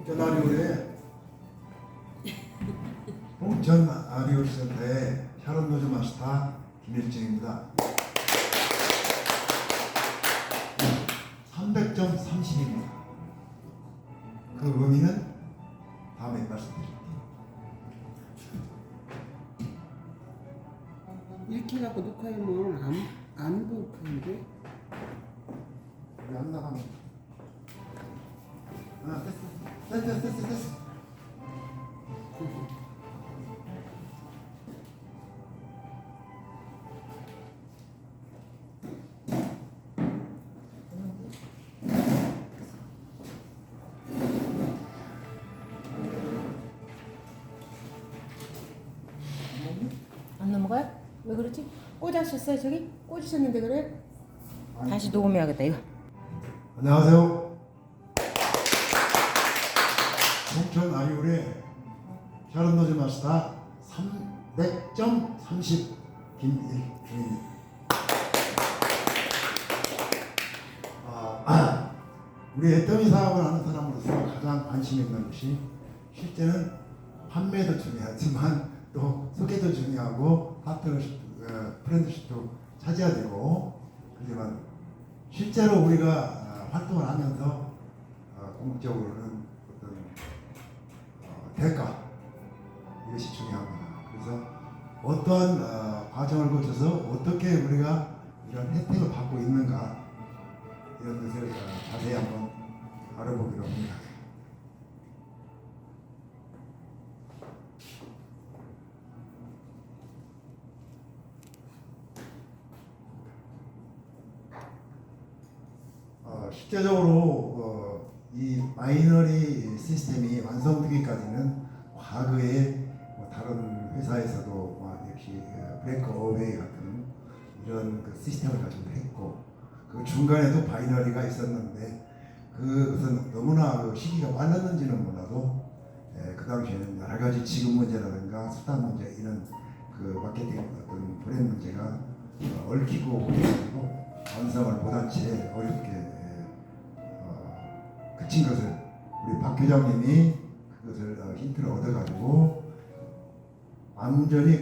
홍천 홍천 아리오센터의 샤론 노즈 마스터 김일정입니다. 300점 30입니다. 그 의미는 다음에 말씀드릴게요. 이렇게 해갖고 녹화하면 안 보이는데? 우리 안 나가면 됐어. 안 넘어가요? 왜 그러지? 꽂으셨어요 저기? 꽂으셨는데 그래? 다시 녹음해야겠다 이거. 안녕하세요. 홍천 아리올의 샤론 노즈 마스터 300점 30 김일중입니다. 우리 애터미 사업을 하는 사람으로서 가장 관심 있는 것이 실제는 판매도 중요하지만 또 소개도 중요하고 파트너십, 프렌드십도 찾아야 되고, 그렇지만 실제로 우리가 활동을 하면서 궁극적으로는 어떤 대가, 이것이 중요합니다. 그래서 어떠한 과정을 거쳐서 어떻게 우리가 이런 혜택을 받고 있는가, 이런 것을 자세히 한번 알아보기로 합니다. 실제적으로 이 마이너리 시스템이 완성되기까지는 과거에 다른 회사에서도 역시 브레이크 어웨이 같은 이런 그 시스템을 가지고 했고, 그 중간에도 바이너리가 있었는데 그것은 너무나 그 시기가 빨랐는지는 몰라도 그 당시에는 여러 가지 지급 문제라든가 수단 문제, 이런 그 마케팅 어떤 브랜드 문제가 얽히고 그래가지고 완성을 못한 채 어렵게 그친 것을 우리 박 회장님이 그것을 힌트를 얻어가지고 완전히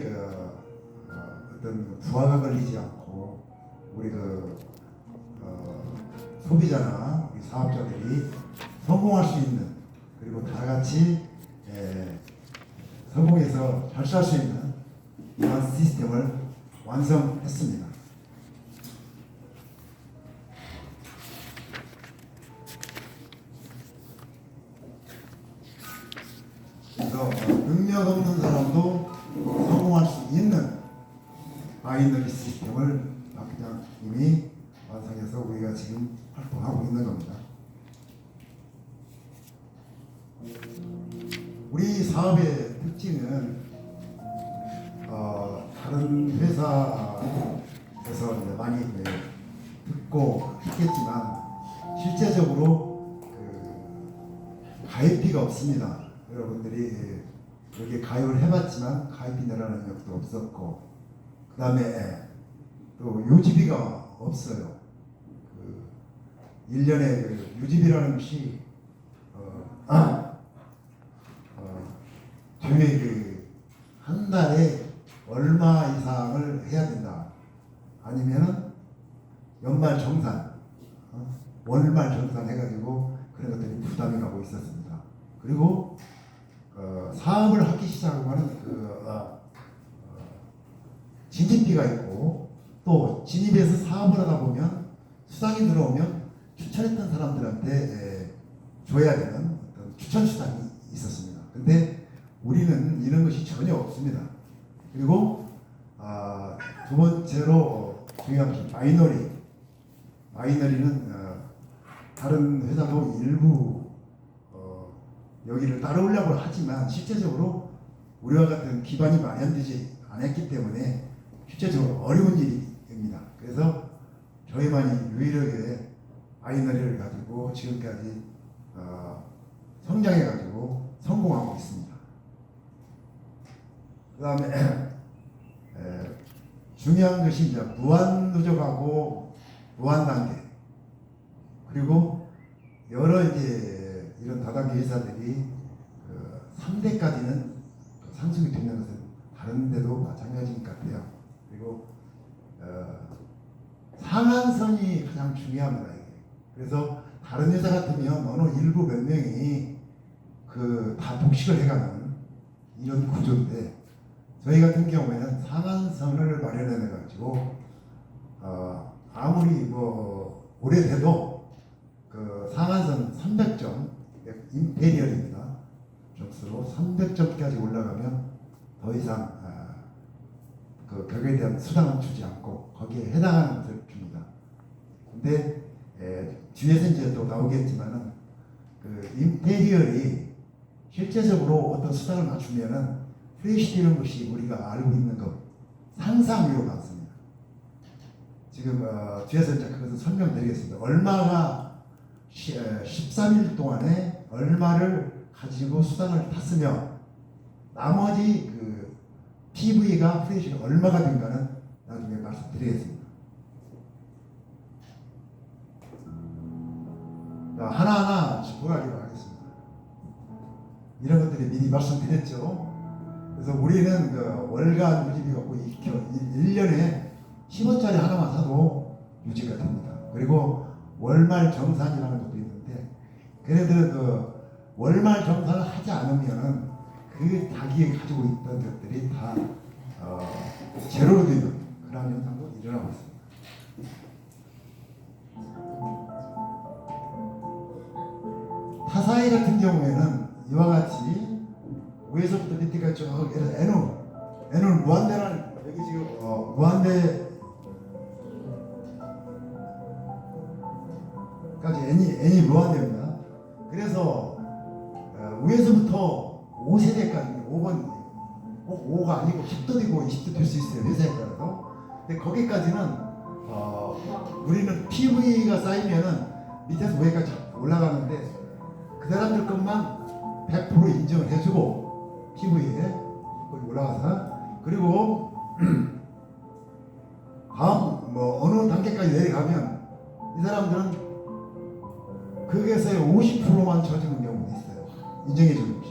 어떤 부하가 걸리지 않고 우리 소비자나 우리 사업자들이 성공할 수 있는, 그리고 다 같이 성공해서 잘 살 수 있는 이런 시스템을 완성했습니다. 그래서 능력 없는 사람도 성공할 수 있는 바이너리 시스템을 박 회장님이 완성해서 우리가 지금 활동하고 있는 겁니다. 우리 사업의 특징은 다른 회사에서 많이 듣고 했겠지만 실제적으로 가입비가 없습니다. 여러분들이 여기 가입을 해봤지만 가입비 내라는 적도 없었고, 그 다음에 또 유지비가 없어요. 1년에 유지비라는 것이 계획 한 달에 얼마 이상을 해야 된다, 아니면은 연말 정산, 월말 정산 해가지고 그런 것들이 부담이 가고 있었습니다. 그리고 사업을 하기 시작하면 진입비가 있고, 또 진입해서 사업을 하다 보면 수당이 들어오면 추천했던 사람들한테 줘야 되는 어떤 추천 수당이 있었습니다. 근데 우리는 이런 것이 전혀 없습니다. 그리고 두 번째로 중요한 것이 마이너리는 다른 회사도 일부 여기를 따라오려고 하지만 실제적으로 우리와 같은 기반이 마련되지 않았기 때문에 실제적으로 어려운 일입니다. 그래서 저희만이 유일하게 마이너리를 가지고 지금까지 성장해가지고 성공하고 있습니다. 그 다음에 중요한 것이 이제 무한 누적하고 무한 단계, 그리고 여러 이제 이런 다단계 회사들이 3대까지는 상승이 되는 것은 다른 데도 마찬가지인 것 같아요. 그리고 상한선이 가장 중요합니다. 이게. 그래서 다른 회사 같으면 어느 일부 몇 명이 다 독식을 해가는 이런 구조인데, 저희 같은 경우에는 상한선을 마련해 가지고 아무리 오래돼도 상한선 300점 임페리얼입니다. 점수로 300점까지 올라가면 더 이상 격에 대한 수당을 주지 않고 거기에 해당하는 것을 줍니다. 근데 뒤에서 이제 또 나오겠지만은 임페리얼이 실제적으로 어떤 수당을 맞추면은 프레시되는 것이 우리가 알고 있는 것 상상으로 많습니다. 지금 뒤에서 이제 그것을 설명드리겠습니다. 얼마가 13일 동안에 얼마를 가지고 수당을 탔으며 나머지 PV가 프레시가 얼마가 된가는 나중에 말씀드리겠습니다. 하나하나 짚어가기로 하겠습니다. 이런 것들이 미리 말씀드렸죠. 그래서 우리는 월간 유지비 갖고 1년에 10원짜리 하나만 사도 유지가 됩니다. 그리고 월말 정산이라는 것도 있는데, 그래도 월말 정산을 하지 않으면은 자기가 가지고 있던 것들이 다 제로로 되는 그런 현상도 일어나고 있습니다. 타사이 같은 경우에는 이와 같이 위에서부터 밑에까지 쭉 N은 무한대라는, 여기 지금 무한대까지 N이 무한대입니다. 그래서 위에서부터 5세대까지 5번 꼭 5가 아니고 10도 되고 20도 될 수 있어요. 회사에 따라서. 근데 거기까지는 우리는 PV가 쌓이면은 밑에서 위에까지 올라가는데 그 사람들 것만 100% 인정을 해주고 PV에 거기 올라가서, 그리고 다음 어느 단계까지 내려가면 이 사람들은 거기에서의 50%만 쳐주는 경우도 있어요. 인정해주는 것이.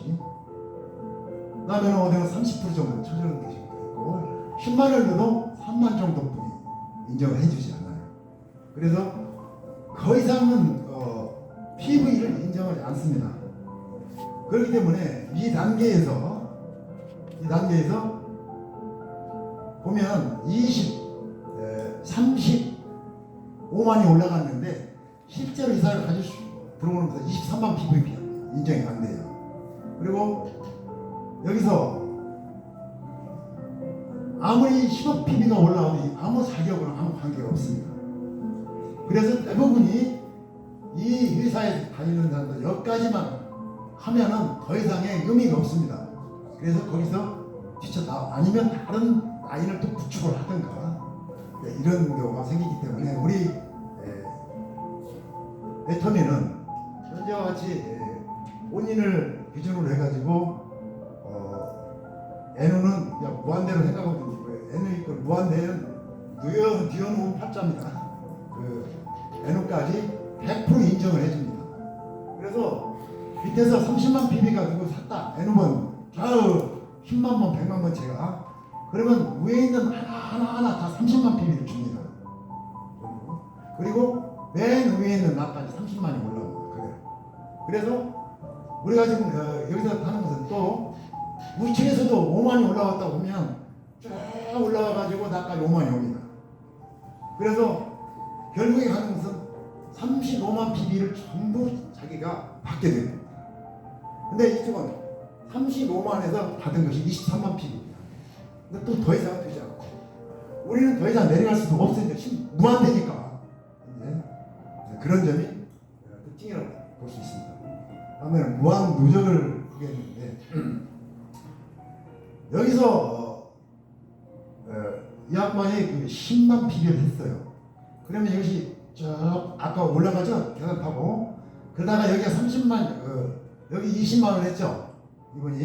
그다음에 어디는 30% 정도 쳐주는 것이 있고 10만을 넣어도 3만 정도뿐이 인정을 해주지 않아요. 그래서 더 이상은 PV를 인정하지 않습니다. 그렇기 때문에 이 단계에서 보면 35만이 올라갔는데 실제로 이사를 가질 들어오는 것은 23만 PVP 인정이 안 돼요. 그리고 여기서 아무리 10억 PV가 올라오니 아무 자격으로는 아무 관계가 없습니다. 그래서 대부분이 이 회사에 다니는 사람들 여기까지만 하면은 더 이상의 의미가 없습니다. 그래서 거기서 아니면 다른 라인을 또 구축을 하든가 이런 경우가 생기기 때문에 우리 애터미는 현재와 같이 본인을 기준으로 해가지고 N은 그냥 무한대로 생각하면 N은 무한대는 뒤어놓은 팔자입니다. N까지 100% 인정을 해줍니다. 그래서 밑에서 30만 PB 가지고 샀다. N은 저 10만 번, 100만 번 제가 그러면 위에 있는 하나 다 30만 PB를 줍니다. 그리고 맨 위에 있는 나까지 30만이 올라옵니다. 그래요. 그래서 우리가 지금 여기서 하는 것은 또 우측에서도 5만이 올라왔다 보면 쭉 올라와가지고 나까지 5만이 옵니다. 그래서 결국에 가는 것은 35만 PB를 전부 자기가 받게 됩니다. 근데 이쪽은 35만에서 받은 것이 23만 PB입니다. 근데 또 더 이상 되지 않고 우리는 더 이상 내려갈 수도 없으니까 무한대니까 그런 점이 특징이라고 볼 수 있습니다. 다음에는 무한 누적을 보겠는데 여기서 이 양반이 10만 PB를 했어요. 그러면 이것이 쭉 아까 올라가죠? 계산 타고 그러다가 여기가 30만 여기 20만 원 했죠? 이분이.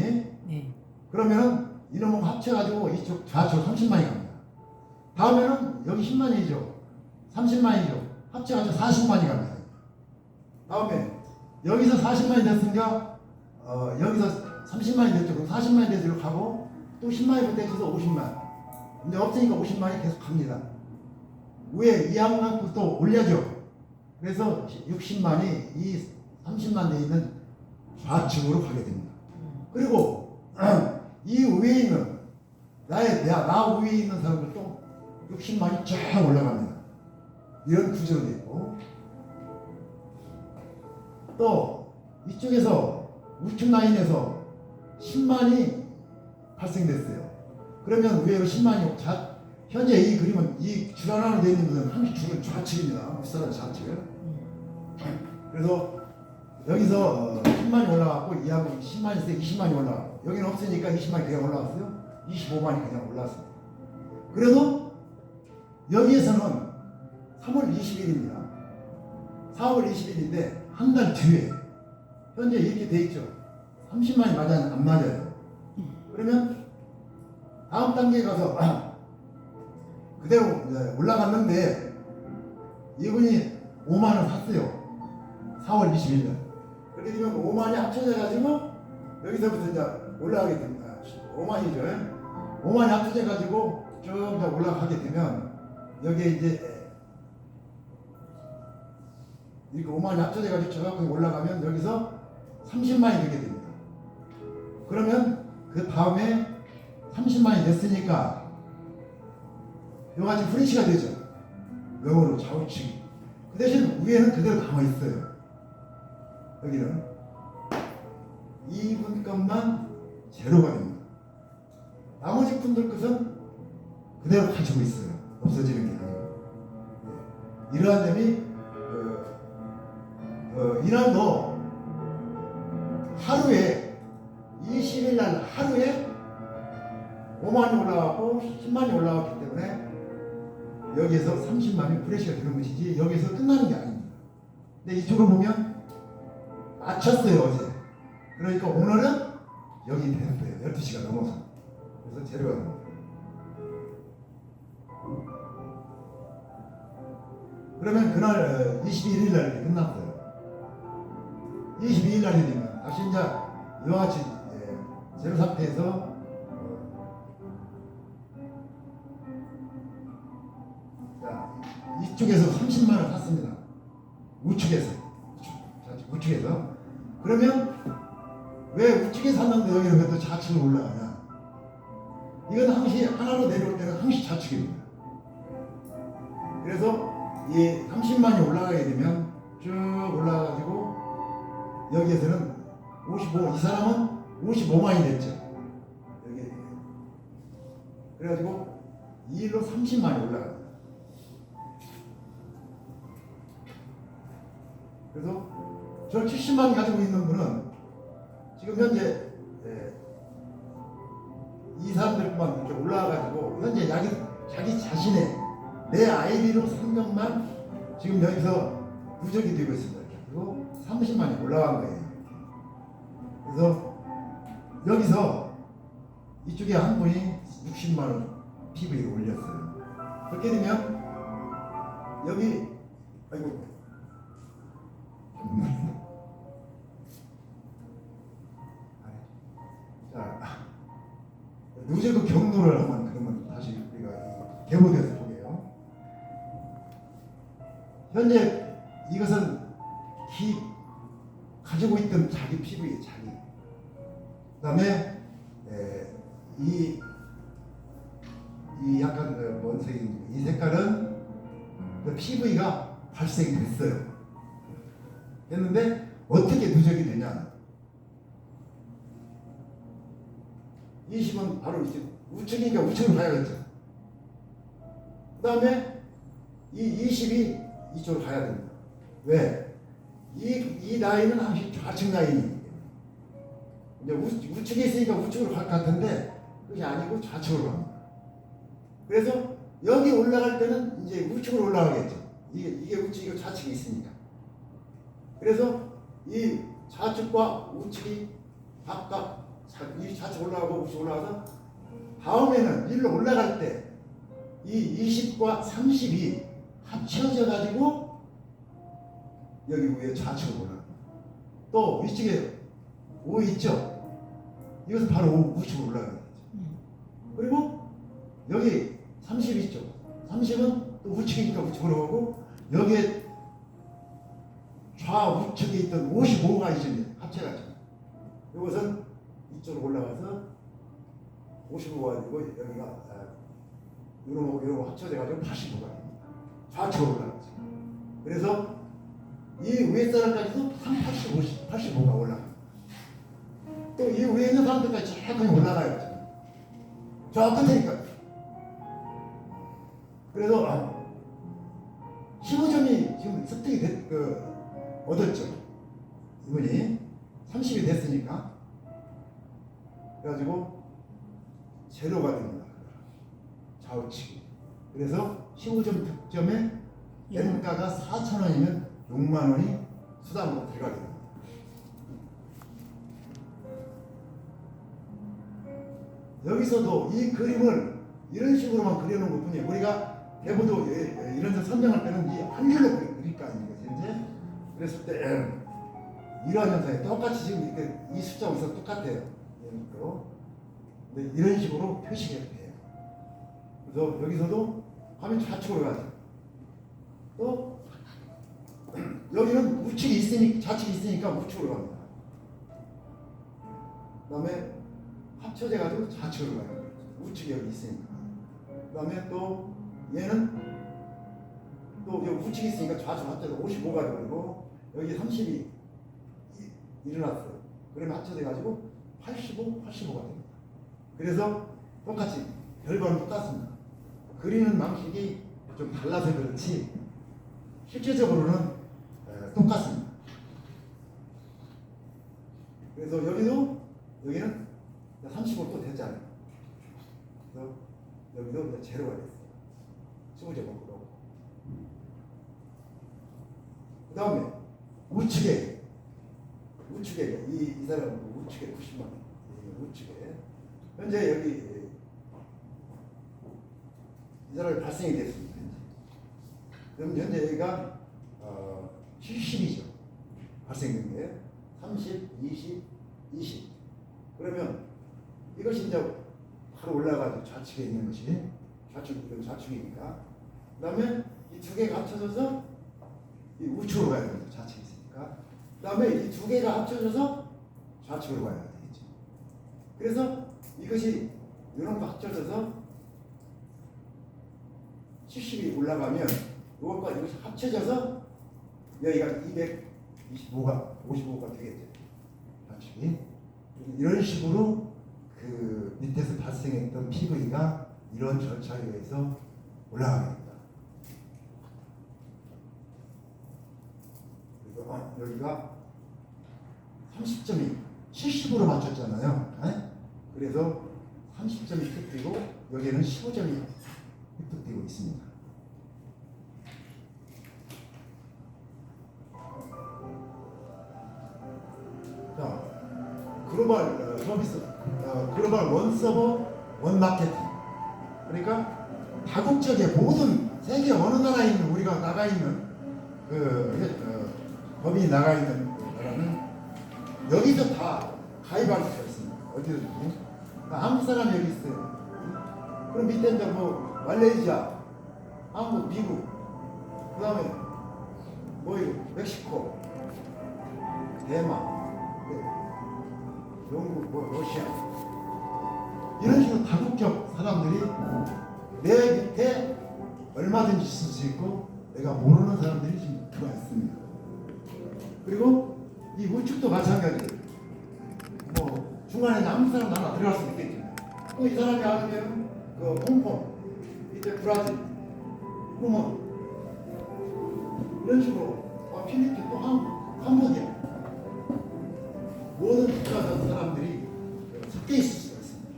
네. 그러면은 이놈을 합쳐가지고 이쪽 좌측 30만이 갑니다. 다음에는 여기 10만이죠. 30만이죠. 합쳐가지고 40만이 갑니다. 다음에 여기서 40만이 됐으니까 여기서 30만이 됐죠. 그럼 40만이 돼서 이렇게 가고 또 10만이 떼쳐서 50만. 근데 없으니까 50만이 계속 갑니다. 위에 이항만큼 또 올려줘. 그래서 60만이 이 30만 돼 있는 좌측으로 가게 됩니다. 그리고 이 위에 있는 나 위에 있는 사람들도 60만이 쫙 올라갑니다. 이런 구조로 되어 있고 또 이쪽에서 우측 라인에서 10만이 발생됐어요. 그러면 위에 10만이 현재 이 그림은 이 줄 하나로 되어 있는 것은 항시 줄은 좌측입니다. 윗사람 좌측. 그래서 여기서 10만이 올라갔고 이하고 10만이 있어요. 20만이 올라갔고 여기는 없으니까 20만이 그냥 올라갔어요. 25만이 그냥 올라왔습니다. 그래서 여기에서는 3월 20일입니다. 4월 20일인데 한 달 뒤에 현재 이렇게 돼 있죠. 30만이 맞아요? 안 맞아요? 그러면 다음 단계에 가서 그대로 올라갔는데 이분이 5만원 샀어요. 4월 20일 날. 그렇게 되면 5만이 합쳐져가지고 여기서부터 이제 올라가게 됩니다. 5만이죠. 5만이 합쳐져가지고 쭉 올라가게 되면 여기에 이제 이렇게 5만이 합쳐져가지고 저렇게 올라가면 여기서 30만이 되게 됩니다. 그러면 그 다음에 30만이 됐으니까 이거같이 프레시가 되죠. 영어로 좌우측. 그 대신 위에는 그대로 남아있어요. 여기는 이분 것만 제로가 됩니다. 나머지 분들 것은 그대로 가지고 있어요. 없어지는 게 아니고. 이러한 점이 이날도 하루에 20일 날 하루에 5만이 올라가고 10만이 올라갔기 때문에 여기에서 30만이 프레시가 되는 것이지 여기서 끝나는 게 아닙니다. 근데 이쪽을 보면 맞췄어요 어제. 그러니까 오늘은 여기 되는 거예요. 12시가 넘어서. 그래서 재료가 됩니다. 그러면 그날 21일 날 이렇게 끝났어요. 22일 날이 되면 다시 이제 이와 같이 제로 상태에서 이쪽에서 30만 원 샀습니다. 우측에서. 그러면 왜 우측에 샀는데 여기는 왜 또 좌측으로 올라가냐? 이건 항시 하나로 내려올 때는 항시 좌측입니다. 그래서 이 30만이 올라가게 되면 쭉 올라가가지고 여기에서는 55, 이 사람은 55만이 됐죠. 여기. 그래가지고 2일로 30만이 올라갑니다. 그래서 저 70만 가지고 있는 분은 지금 현재 이 사람들만 이렇게 올라와가지고 현재 자기 자신의 내 아이디로 산 것만 지금 여기서 누적이 되고 있습니다. 그리고 30만이 올라간 거예요. 그래서 여기서 이쪽에 한 분이 60만원 PV를 올렸어요. 그렇게 되면 여기 아이고 자, 누제도 경로를 한번 그러면 다시 우리가 개보돼서 보게요. 현재 이것은 가지고 있던 자기 피부의 자기. 그다음에 이 약간 뭔 색인지 이 색깔은 그 PV가 발생이 됐어요. 했는데 어떻게 누적이 되냐? 20은 바로 이제 우측이니까 우측으로 가야겠죠. 그 다음에 이 20이 이쪽으로 가야 됩니다. 왜? 이 라인은 항상 좌측 라인이에요. 이제 우측에 있으니까 우측으로 갈 것 같은데 그게 아니고 좌측으로 갑니다. 그래서 여기 올라갈 때는 이제 우측으로 올라가겠죠. 이게 우측이고 좌측이 있으니까. 그래서 이 좌측과 우측이 각각 이 좌측 올라가고 우측 올라가서 다음에는 일로 올라갈 때 이 20과 30이 합쳐져 가지고 여기 위에 좌측으로 올라갑니다. 또 위쪽에 5 있죠? 이것은 바로 우측으로 올라가야 되죠. 그리고 여기 30 있죠? 30은 또 우측이니까 우측으로 가고 여기에 좌우측에 있던 55가 이제 합쳐가지고 이것은 이쪽으로 올라가서 55가 되고 여기가 이러고 합쳐져가지고 85가 됩니다. 좌측으로 올라가죠. 그래서 이 위에 사람까지도 85가 올라가요. 또 이 위에 있는 사람들까지 천천히 올라가요. 저 끝에니까. 그래서 15점이 지금 습득이 얻었죠. 이분이 30이 됐으니까. 그래가지고 제로가 됩니다. 좌우측이. 그래서 15점 득점에 N가가 4,000원이면 6만 원이 수당으로 들어가게 됩니다. 여기서도 이 그림을 이런 식으로만 그려놓은 것 뿐이에요. 우리가 대부도 이런 데 선정할 때는 이 한 줄로 그릴 거 아닙니까? 현재 그랬을 때 이러한 현상이 똑같이 지금 이렇게 이 숫자가 여기서 똑같아요. 근데 이런 식으로 표시가 돼요. 그래서 여기서도 화면 좌측으로 가죠. 또 여기는 우측이 있으니까 좌측이 있으니까 우측으로 갑니다. 그다음에 합쳐져 가지고 좌측으로 가요. 우측이 여기 있으니까. 그다음에 또 얘는 또 여기 우측이 있으니까 좌측 합쳐서 55가 되고 여기 30이 일어났어요. 그러면 합쳐져 가지고 85, 85가 됩니다. 그래서 똑같이 결과는 똑같습니다. 그리는 방식이 좀 달라서 그렇지 실제적으로는 똑같습니다. 그래서 여기는 35도 됐잖아요. 그래서 여기도 이제 제로가 됐어요. 15제곱으로. 그 다음에 우측에 이 사람은 우측에 90만 원. 우측에 현재 여기 이 사람이 발생이 됐습니다. 그럼 현재 여기가 70이죠. 발생된 게 30, 20, 20. 그러면 이것이 이제 바로 올라가죠. 좌측에 있는 것이 이건 좌측이니까. 그다음에 이 두 개가 합쳐져서 이 우측으로 가야 됩니다. 좌측에 있으니까. 그다음에 이 두 개가 합쳐져서 좌측으로 가야 되겠죠. 그래서 이것이 이런 거 합쳐져서 70이 올라가면 이것과 이것이 합쳐져서 여기가 55가 되겠죠. 좌측이. 이런 식으로 그 밑에서 발생했던 PV가 이런 절차에 의해서 올라가게 됩니다. 그래서 여기가 30점이 70으로 맞췄잖아요. 그래서 30점이 획득되고 여기는 15점이 획득되고 있습니다. 자, 글로벌 서비스, 글로벌 원 서버 원 마케팅. 그러니까 다국적의 모든 세계 어느 나라에 있는 우리가 나가 있는 법이 나가 있는 나라는 여기서 다 가입할 수가 있습니다. 어디든지. 한국 사람이 여기 있어요. 그럼 밑에 이제 뭐 말레이시아, 한국, 미국, 그 다음에 뭐 멕시코, 대만, 영국, 뭐 러시아 이런 식으로 다국적 사람들이 내 밑에 얼마든지 있을 수 있고 내가 모르는 사람들이 지금 들어와 있습니다. 그리고 이 우측도 마찬가지예요. 뭐 중간에 아무 사람 하나 들어갈 수 있겠죠. 또 이 사람이 알으면 그 홍콩, 이제 브라질, 후몬 이런 식으로 필리핀 또 한국, 캄보디아 모든 국가의 사람들이 섞여 있을 수가 있습니다.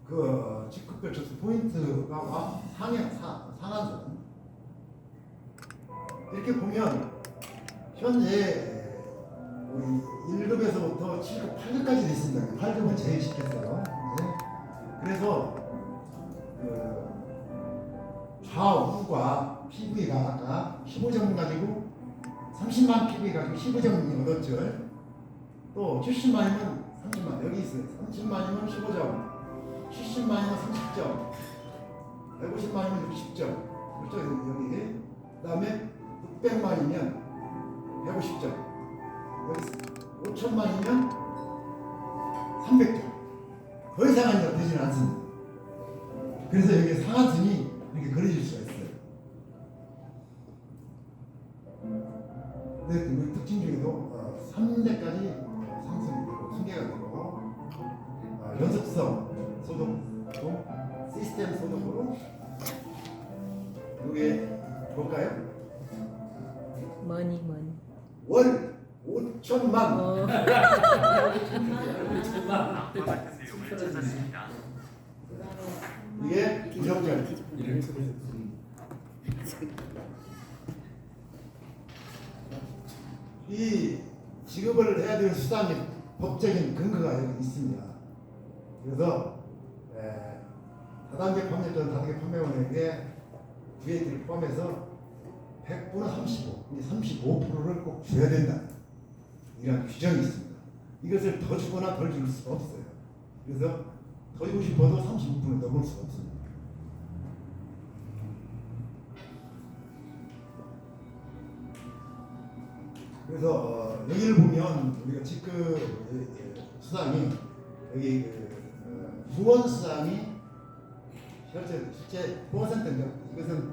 그 직급별 접수 포인트가 상한선 이렇게 보면 현재 우리 1급에서부터 7급, 8급까지 돼 있습니다. 8급은 제일 쉽겠어요. 그래서 좌우가 PV가 아까 15점 가지고 30만 PV 가지고 15점이 얻었죠. 또 70만이면 30만 여기 있어요. 30만이면 15점, 70만이면 30점, 150만이면 60점. 그렇죠? 여기. 그다음에 600만이면 150점. 여기 5천만이면 300점. 더 이상은 되지는 않습니다. 그래서 여기 상한선이 이렇게 그려질 수가 있어요. 근데 그 특징 중에도 3대까지 상승이 되고 승계가 되고 연속성 소득도 시스템 소득으로 이게 볼까요? 머니. 월 5천만. 이게 부정절. 이 지급을 해야 될 수단이 법적인 근거가 여기 있습니다. 그래서 다단계 판매권, 다단계 판매원에게 VAT를 포함해서 100분의 35, 35%를 꼭 줘야 된다. 이런 규정이 있습니다. 이것을 더 주거나 덜 줄 수가 없어요. 그래서 더 주고 싶어도 35%를 넘을 수가 없습니다. 그래서 여기를 보면 우리가 지급 수당이 여기 후원 수당이 실제 퍼센트인데 이것은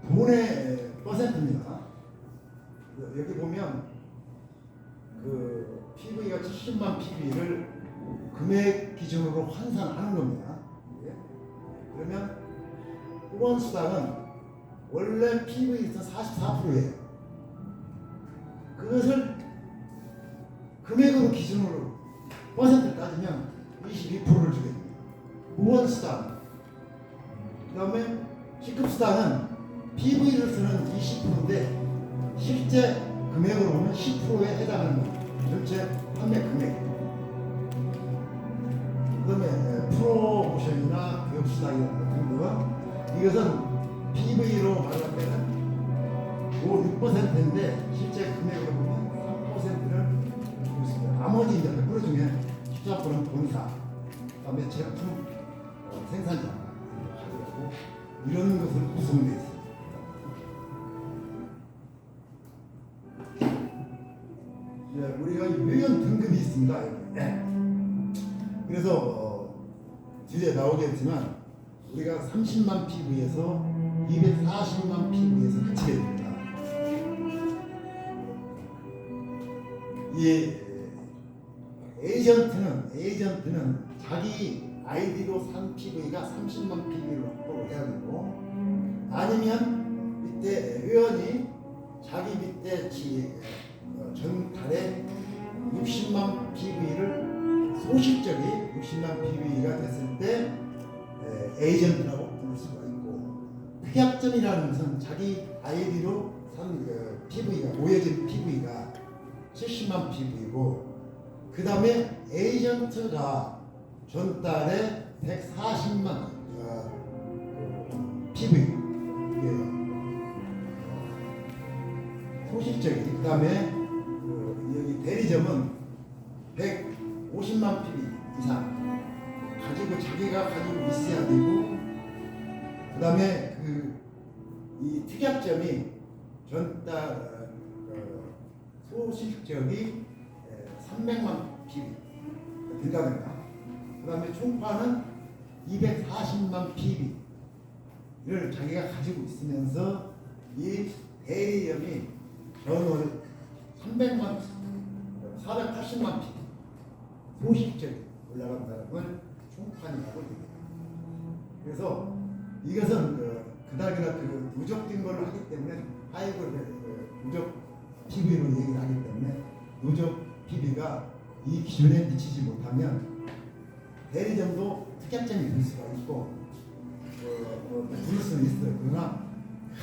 돈의 퍼센트입니다. 여기 보면 그 PV가 70만 PV를 금액 기준으로 환산하는 겁니다. 그러면 후원 수당은 원래 PV에서 44%예요. 그것을 금액으로 기준으로 퍼센트를 따지면 22%를 주게 됩니다. 후원수당. 그 다음에 시급수당은 PV를 쓰는 20%인데 실제 금액으로 보면 10%에 해당하는 겁니다. 전체 판매 금액. 그 다음에 프로모션이나 교육수당이나 같은 거 이것은 PV로 말할 때는 6%인데 실제 금액으로 보면 3%를 주고 있습니다. 나머지 이제 100% 중에 14%는 본사, 그다음에 제품 생산자 가져가고 이런 것을 구성되어 있습니다. 우리가 유연 등급이 있습니다. 그래서 뒤에 나오겠지만 우리가 30만 PV에서 240만 PV에서 그치게 됩니다. 이 에이전트는 자기 아이디로 산 PV가 30만 PV를 확보를 해야 되고 아니면 밑에 회원이 자기 밑에 전 달에 60만 PV를 소실적이 60만 PV가 됐을 때 에이전트라고 부를 수가 있고 특약점이라는 것은 자기 아이디로 산 PV가 모여진 PV가 70만 PV고 그 다음에 에이전트가 전달에 140만 PV 소실적인 그 다음에 여기 대리점은 150만 PV 이상 가지고 자기가 가지고 있어야 되고 그 다음에 이 특약점이 전달 소실적이 300만 PV 된다든가 그 다음에 총파는 240만 PV를 자기가 가지고 있으면서 이 대리점이 전월 300만 480만 PV 소실적이 올라간 사람을 총판이라고 얘기합니다. 그래서 이것은 그다음이나 누적된 걸 하기 때문에 하이브를 누적 PV로 얘기를 하기 때문에 누적 PV가 이 기준에 미치지 못하면 대리점도 특약점이 될 수가 있고 부를 수는 있어요. 그러나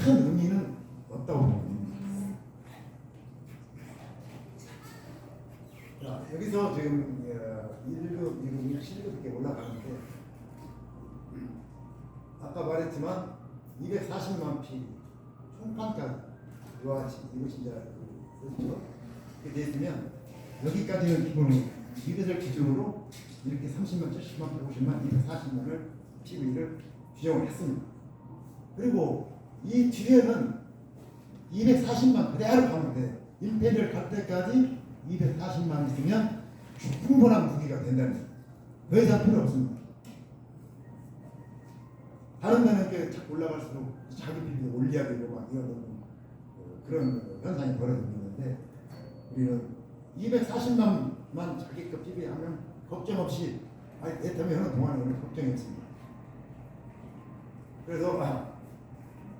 큰 의미는 없다고 봅니다. 자, 여기서 지금 1급, 2급, 7급 이렇게 올라가는데 아까 말했지만 240만 피 총판까지 이와 같이 이거 진짜 그렇죠? 이렇게 돼 있으면 여기까지는 기본으로 이것을 기준으로 이렇게 30만, 70만, 150만, 240만을 PV를 규정을 했습니다. 그리고 이 뒤에는 240만 그대로 가면 돼요. 임페리얼 갈 때까지 240만 있으면 충분한 무기가 된다는 거예요. 더 이상 필요 없습니다. 다른 데는 이렇게 자꾸 올라갈수록 자기 PV를 올려야 되고 막 이런 그런 현상이 벌어지고 있는데 우리는 240만만 자기급 PV 하면 걱정 없이 애터미 하는 동안에는 걱정이 없습니다. 그래서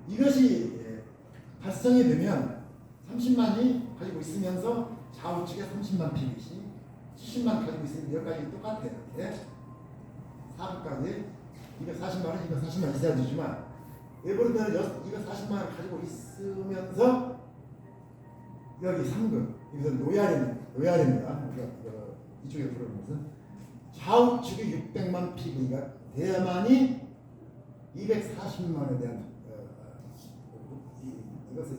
이것이 달성이 되면 30만이 가지고 있으면서 좌우측에 30만 PVC 70만 가지고 있으면 여기까지 똑같아요. 이렇게 4급까지 240만은 240만 있어야 되지만 예를 들어 240만을 가지고 있으면서 여기 3급 여기서 노야입니다. 이쪽에 들어오는 것은 좌우측에 600만 PV가 돼야만이 240만에 대한 이것은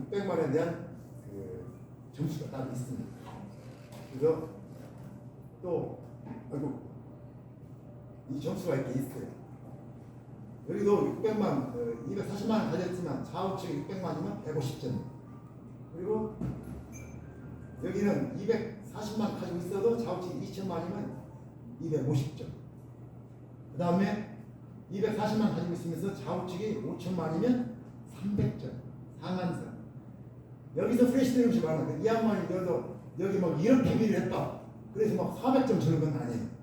600만에 대한 그 점수가 따로 있습니다. 그래서 또 이 점수가 이렇게 있어요. 여기도 600만 240만을 가졌지만 좌우측에 600만이면 150점. 그리고 여기는 240만 가지고 있어도 좌우측 2천만이면 250점. 그 다음에 240만 가지고 있으면서 좌우측이 5천만이면 300점. 상한선. 여기서 프레시 되는 것이 많아요. 이 양반이 여기 막 이런 PV를 했다. 그래서 막 400점 주는 건 아니에요.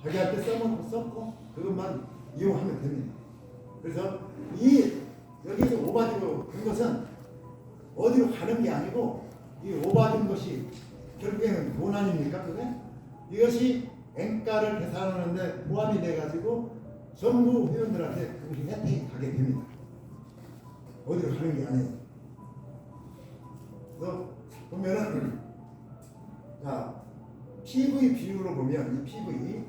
자기한테 썼고 그것만 이용하면 됩니다. 그래서 여기서 오바지로 된 것은 어디로 가는 게 아니고 이 오바된 것이 결국에는 돈 아닙니까? 그게? 이것이 엔가를 계산하는데 포함이 돼가지고 전부 회원들한테 그것이 혜택이 가게 됩니다. 어디로 가는 게 아니에요. 그래서 보면은 자 PV 비율로 보면 이 PV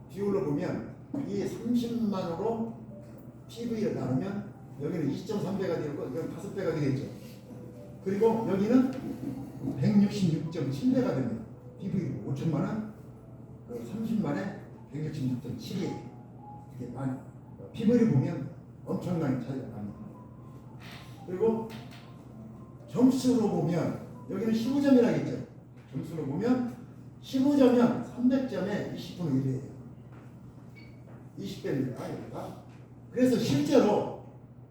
비율로 보면 이 30만으로 PV를 나누면 여기는 2.3배가 되고 이건 5배가 되겠죠. 그리고 여기는 166.7배가 됩니다. PV 5천만원 30만에 166.7이에요. 이게 많이 PV를 보면 엄청난 차이가 납니다. 그리고 점수로 보면 여기는 15점이라겠죠. 점수로 보면 15점이면 300점에 20분의 1이에요. 20배입니다. 여기가. 그래서 실제로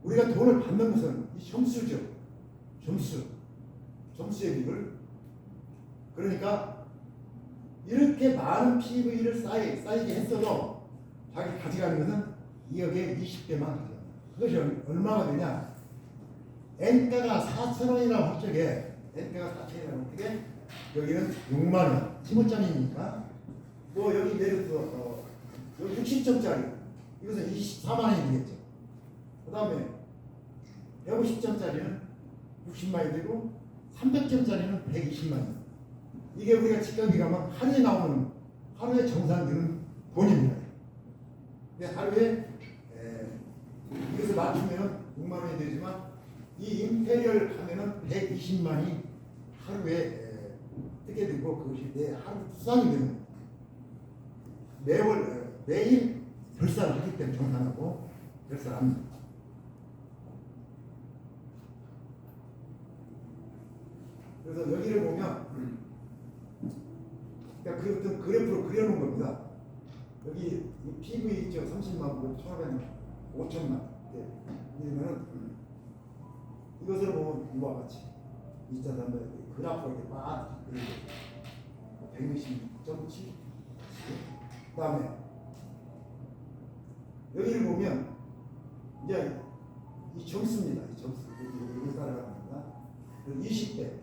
우리가 돈을 받는 것은 이 점수죠. 점수의 비율. 그러니까 이렇게 많은 PV를 쌓이게 했어도 자기 가져가는 것은 2억에 20배만 가져갑니다. 그것이 얼마가 되냐? N가가 4,000원이라고 할 적에 N가가 4,000원이라고 할 적에 여기는 6만원 15점이니까 뭐 여기 예를 들어 여기 60점짜리 이것은 24만원이 되겠죠. 그 다음에 150점짜리는 60만이 되고 300점짜리는 120만원. 이게 우리가 직감이 가면 하루에 정상 드는 돈입니다. 하루에 이것을 맞추면 6만원이 되지만 이 임페리얼 하면은 120만이 하루에 뜨게 되고 그것이 내 하루 수당이 되는 매일 결산을 하기 때문에 정산하고 결산합니다. 그래서 여기를 보면 그러니까 그 어떤 그래프로 그려놓은 겁니다. 여기 이 PV 있죠. 30만, 5천만. 이러면은 이것을 보면 이와 같이 2.3배 그래프로 이렇게 막 120.7. 그 다음에 여기를 보면 이제 이 점수입니다. 이 점수 여기 따라갑니다. 20배,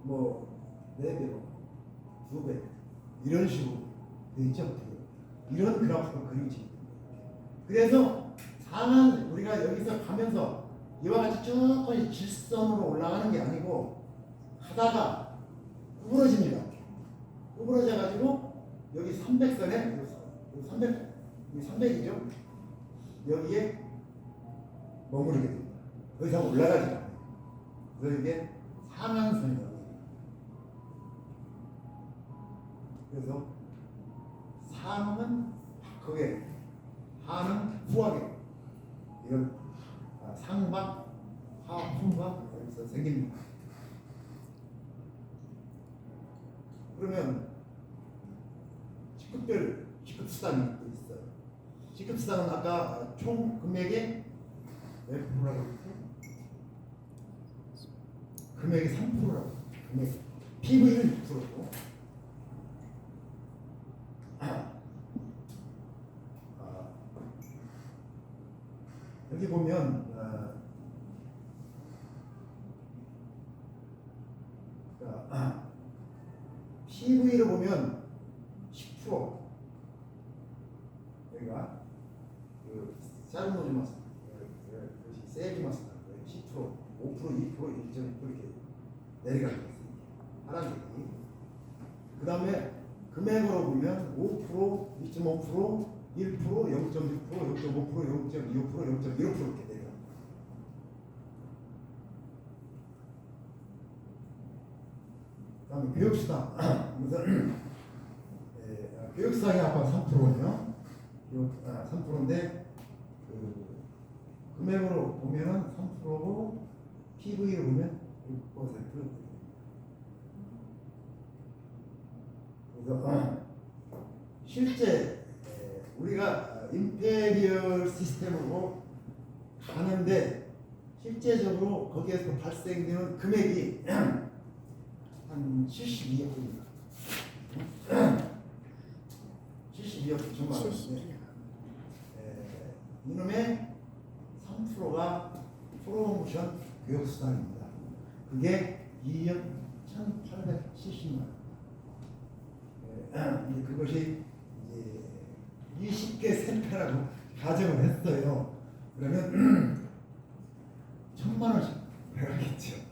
뭐 4배, 2배 이런 식으로 되죠. 이런 그래프가 그려집니다. 그래서 상한 우리가 여기서 가면서 이와 같이 조금 질선으로 올라가는 게 아니고 하다가 구부러집니다. 구부러져 가지고 여기 300선에 300이죠. 여기에 머무르게 됩니다. 더 이상 올라가지 않아요. 그래서 이게 상한선이라고 해요. 그래서 상은 크게, 하는 후하게, 이런 상박, 하후가 여기서 생깁니다. 그러면 직급수당이 또 있어요. 직급수당은 아까 총 금액의 몇 프로라고 했죠? 금액의 3%라고. 금액. PV는 6%고. 여기 보면 PV를 보면 10%. 여기가 그 사르노즈마스, 세리마스 10%, 5%, 2%, 1.6% 이렇게 내려가고 있습니다. 하락률이. 그 다음에 금액으로 보면 5%, 2.5%, 1%, 0.6%, 0.5%, 0.25%, 0.15% 이렇게 내려갑니다. 그 다음에 교육수당. 교육수당이 아까 3%네요. 3%인데 그 금액으로 보면은 3%고 PV로 보면 6%. 그래서 실제 우리가 임페리얼 시스템으로 가는데 실제적으로 거기에서 발생되는 금액이 한 72억 입니다. 72억 9천만 원인데 이놈의 3%가 프로모션 교육수당입니다. 그게 2억 1,870만 원. 그것이 이제 20개 셈패라고 가정을 했어요. 그러면 1,000만 원씩 들어가겠죠.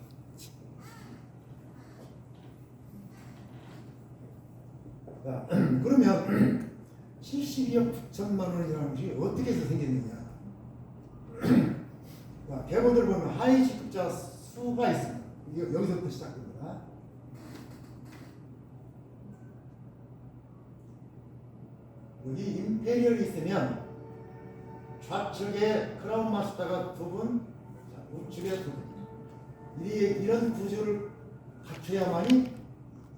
그러면 72억 9천만 원이라는 것이 어떻게 해서 생겼느냐? 계보들 보면 하위 직급자 수가 있습니다. 여기서부터 시작됩니다. 여기 임페리얼이 있으면 좌측에 크라운 마스터가 두 분, 우측에 두 분. 이런 구조를 갖춰야만이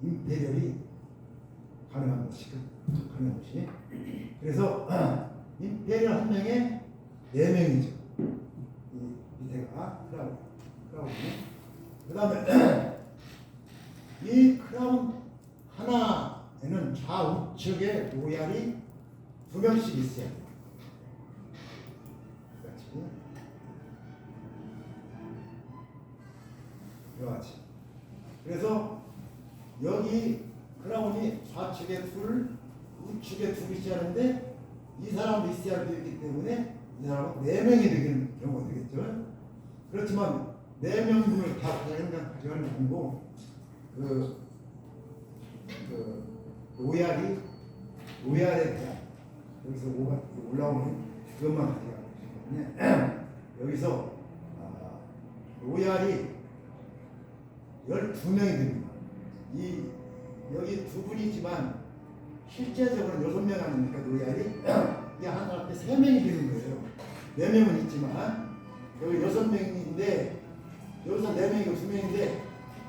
임페리얼이 가능한 것이. 그래서 임페리얼 한 명에 4명이죠. 이 밑에가 크라운이. 그 다음에 이 크라운 하나에는 좌우측에 로얄이 2명씩 있어야 돼요. 그렇지. 그래서 여기 크라운이 좌측에 둘, 우측에 둘 있어야 하는데 이 사람도 있어야 되기 때문에 이 사람은 4명이 되는 경우가 되겠죠. 그렇지만 4명분을 다 가져가는 경우고 그 로얄에 대한 여기서 올라오는 그것만 가져가는 거기 때문에 여기서 로얄이 12명이 됩니다. 여기 두 분이지만 실제적으로는 6명 아닙니까? 로얄이 이게 하나 앞에 3명이 되는 거예요. 4명은 있지만 여기 6명인데 여기서 4명이고 2명인데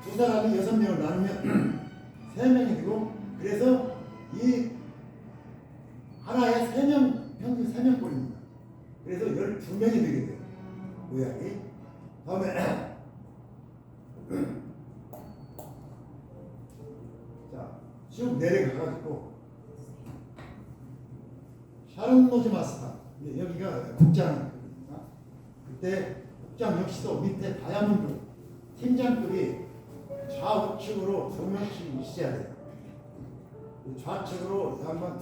두 사람이 6명을 나누면 3명이 되고 그래서 이 하나에 3명 평균 3명꼴입니다. 그래서 12명이 되게 돼요. 로얄이. 다음에 자, 쭉 내려가가지고 샤론노즈 마스터 여기가 국장입니다. 그때 국장 역시도 밑에 다이아몬드 팀장급이 좌우측으로 2명씩 있어야 돼요. 좌측으로 양반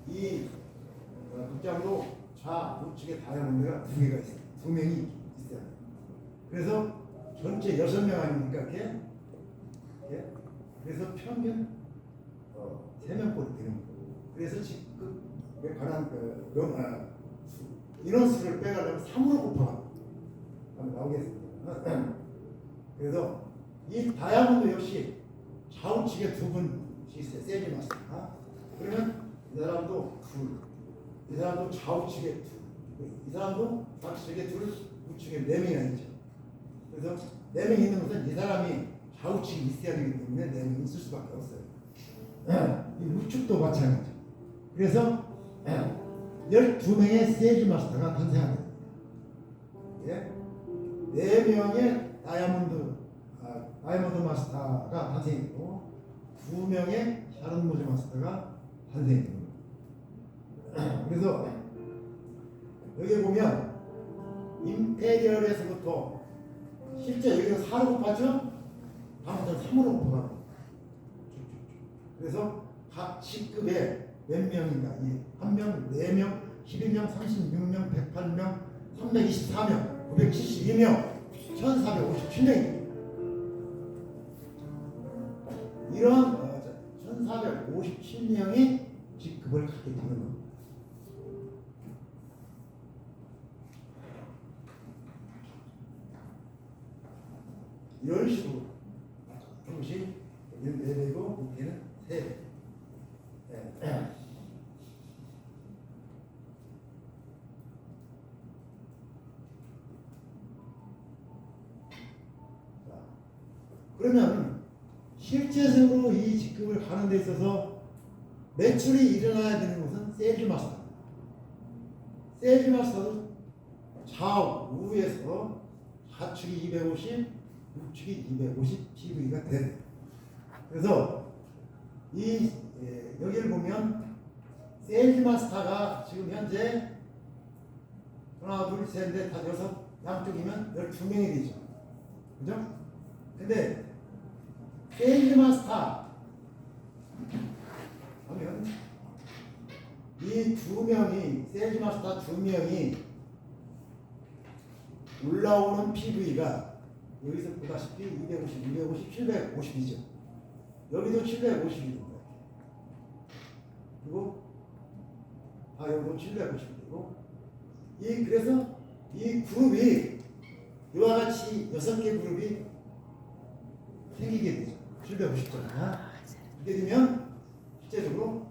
이 국장도 좌우측에 다이아몬드가 2개가 있어요. 2명이 있어야 돼요. 그래서 전체 6명 아닙니까? 이렇게? 그래서 평균 3명꼴이 되는 거고. 그래서 직급에 관한 인원수를 빼가려면 3으로 곱하고 한번 나오겠습니다. 그래서 이 다이아몬드 역시 좌우측에 두 분씩 있어요. 세지 마스터가. 그러면 이 사람도 둘, 이 사람도 좌우측에 둘, 이 사람도 좌측에 둘, 우측에 네 명이나 있죠. 그래서 네 명이 있는 것은 이 사람이 좌우측이 있어야 되기 때문에 네 명이 있을 수밖에 없어요. 이 우측도 마찬가지. 그래서 12명의 세지 마스터가 탄생합니다. 예? 4명의 다이아몬드 마스터가 탄생했고 2명의 샤론 모즈 마스터가 탄생했습니다. 그래서 여기 보면 임페리얼에서부터 실제 여기서 4로 곱하죠? 다음부터 3으로 곱하고 그래서 각 직급에 몇 명인가? 1명, 4명, 12명, 36명, 108명, 324명, 972명, 1457명입니다. 이런 1457명이 직급을 갖게 되는 겁니다. 이런 식으로 조금씩 여기는 4배고 밑에는 3배. 그러면 실제적으로 이 직급을 가는 데 있어서 매출이 일어나야 되는 것은 세일즈 마스터입니다. 세일즈 마스터도 좌우, 우에서 좌측이 250, 우측이 250 PV가 돼요. 그래서 여기를 보면 세일즈 마스터가 지금 현재 하나, 둘, 셋, 넷, 다 여섯 양쪽이면 12명이 되죠. 그죠? 근데 세일즈 마스터 하면 이 2명이 세일즈 마스터 2명이 올라오는 PV가 여기서 보다시피 250, 250, 750이죠. 여기도 750입니다. 그리고 여기도 750이고 그래서 이 그룹이 이와 같이 6개 그룹이 생기게 되죠. 750점. 이렇게 되면 실제적으로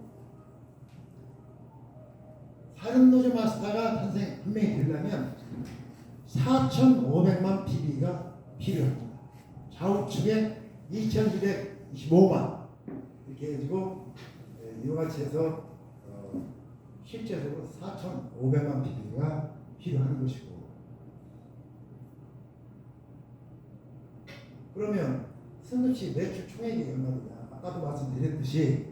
사륜노즈 마스터가 탄생 한 명이 되려면 4,500만 PB가 필요합니다. 좌우측에 2,225만 이렇게 해가지고 이와 같이 해서 실제적으로 4,500만 PB가 필요한 것이고 그러면 승급시 매출 총액이 얼마냐? 아까도 말씀드렸듯이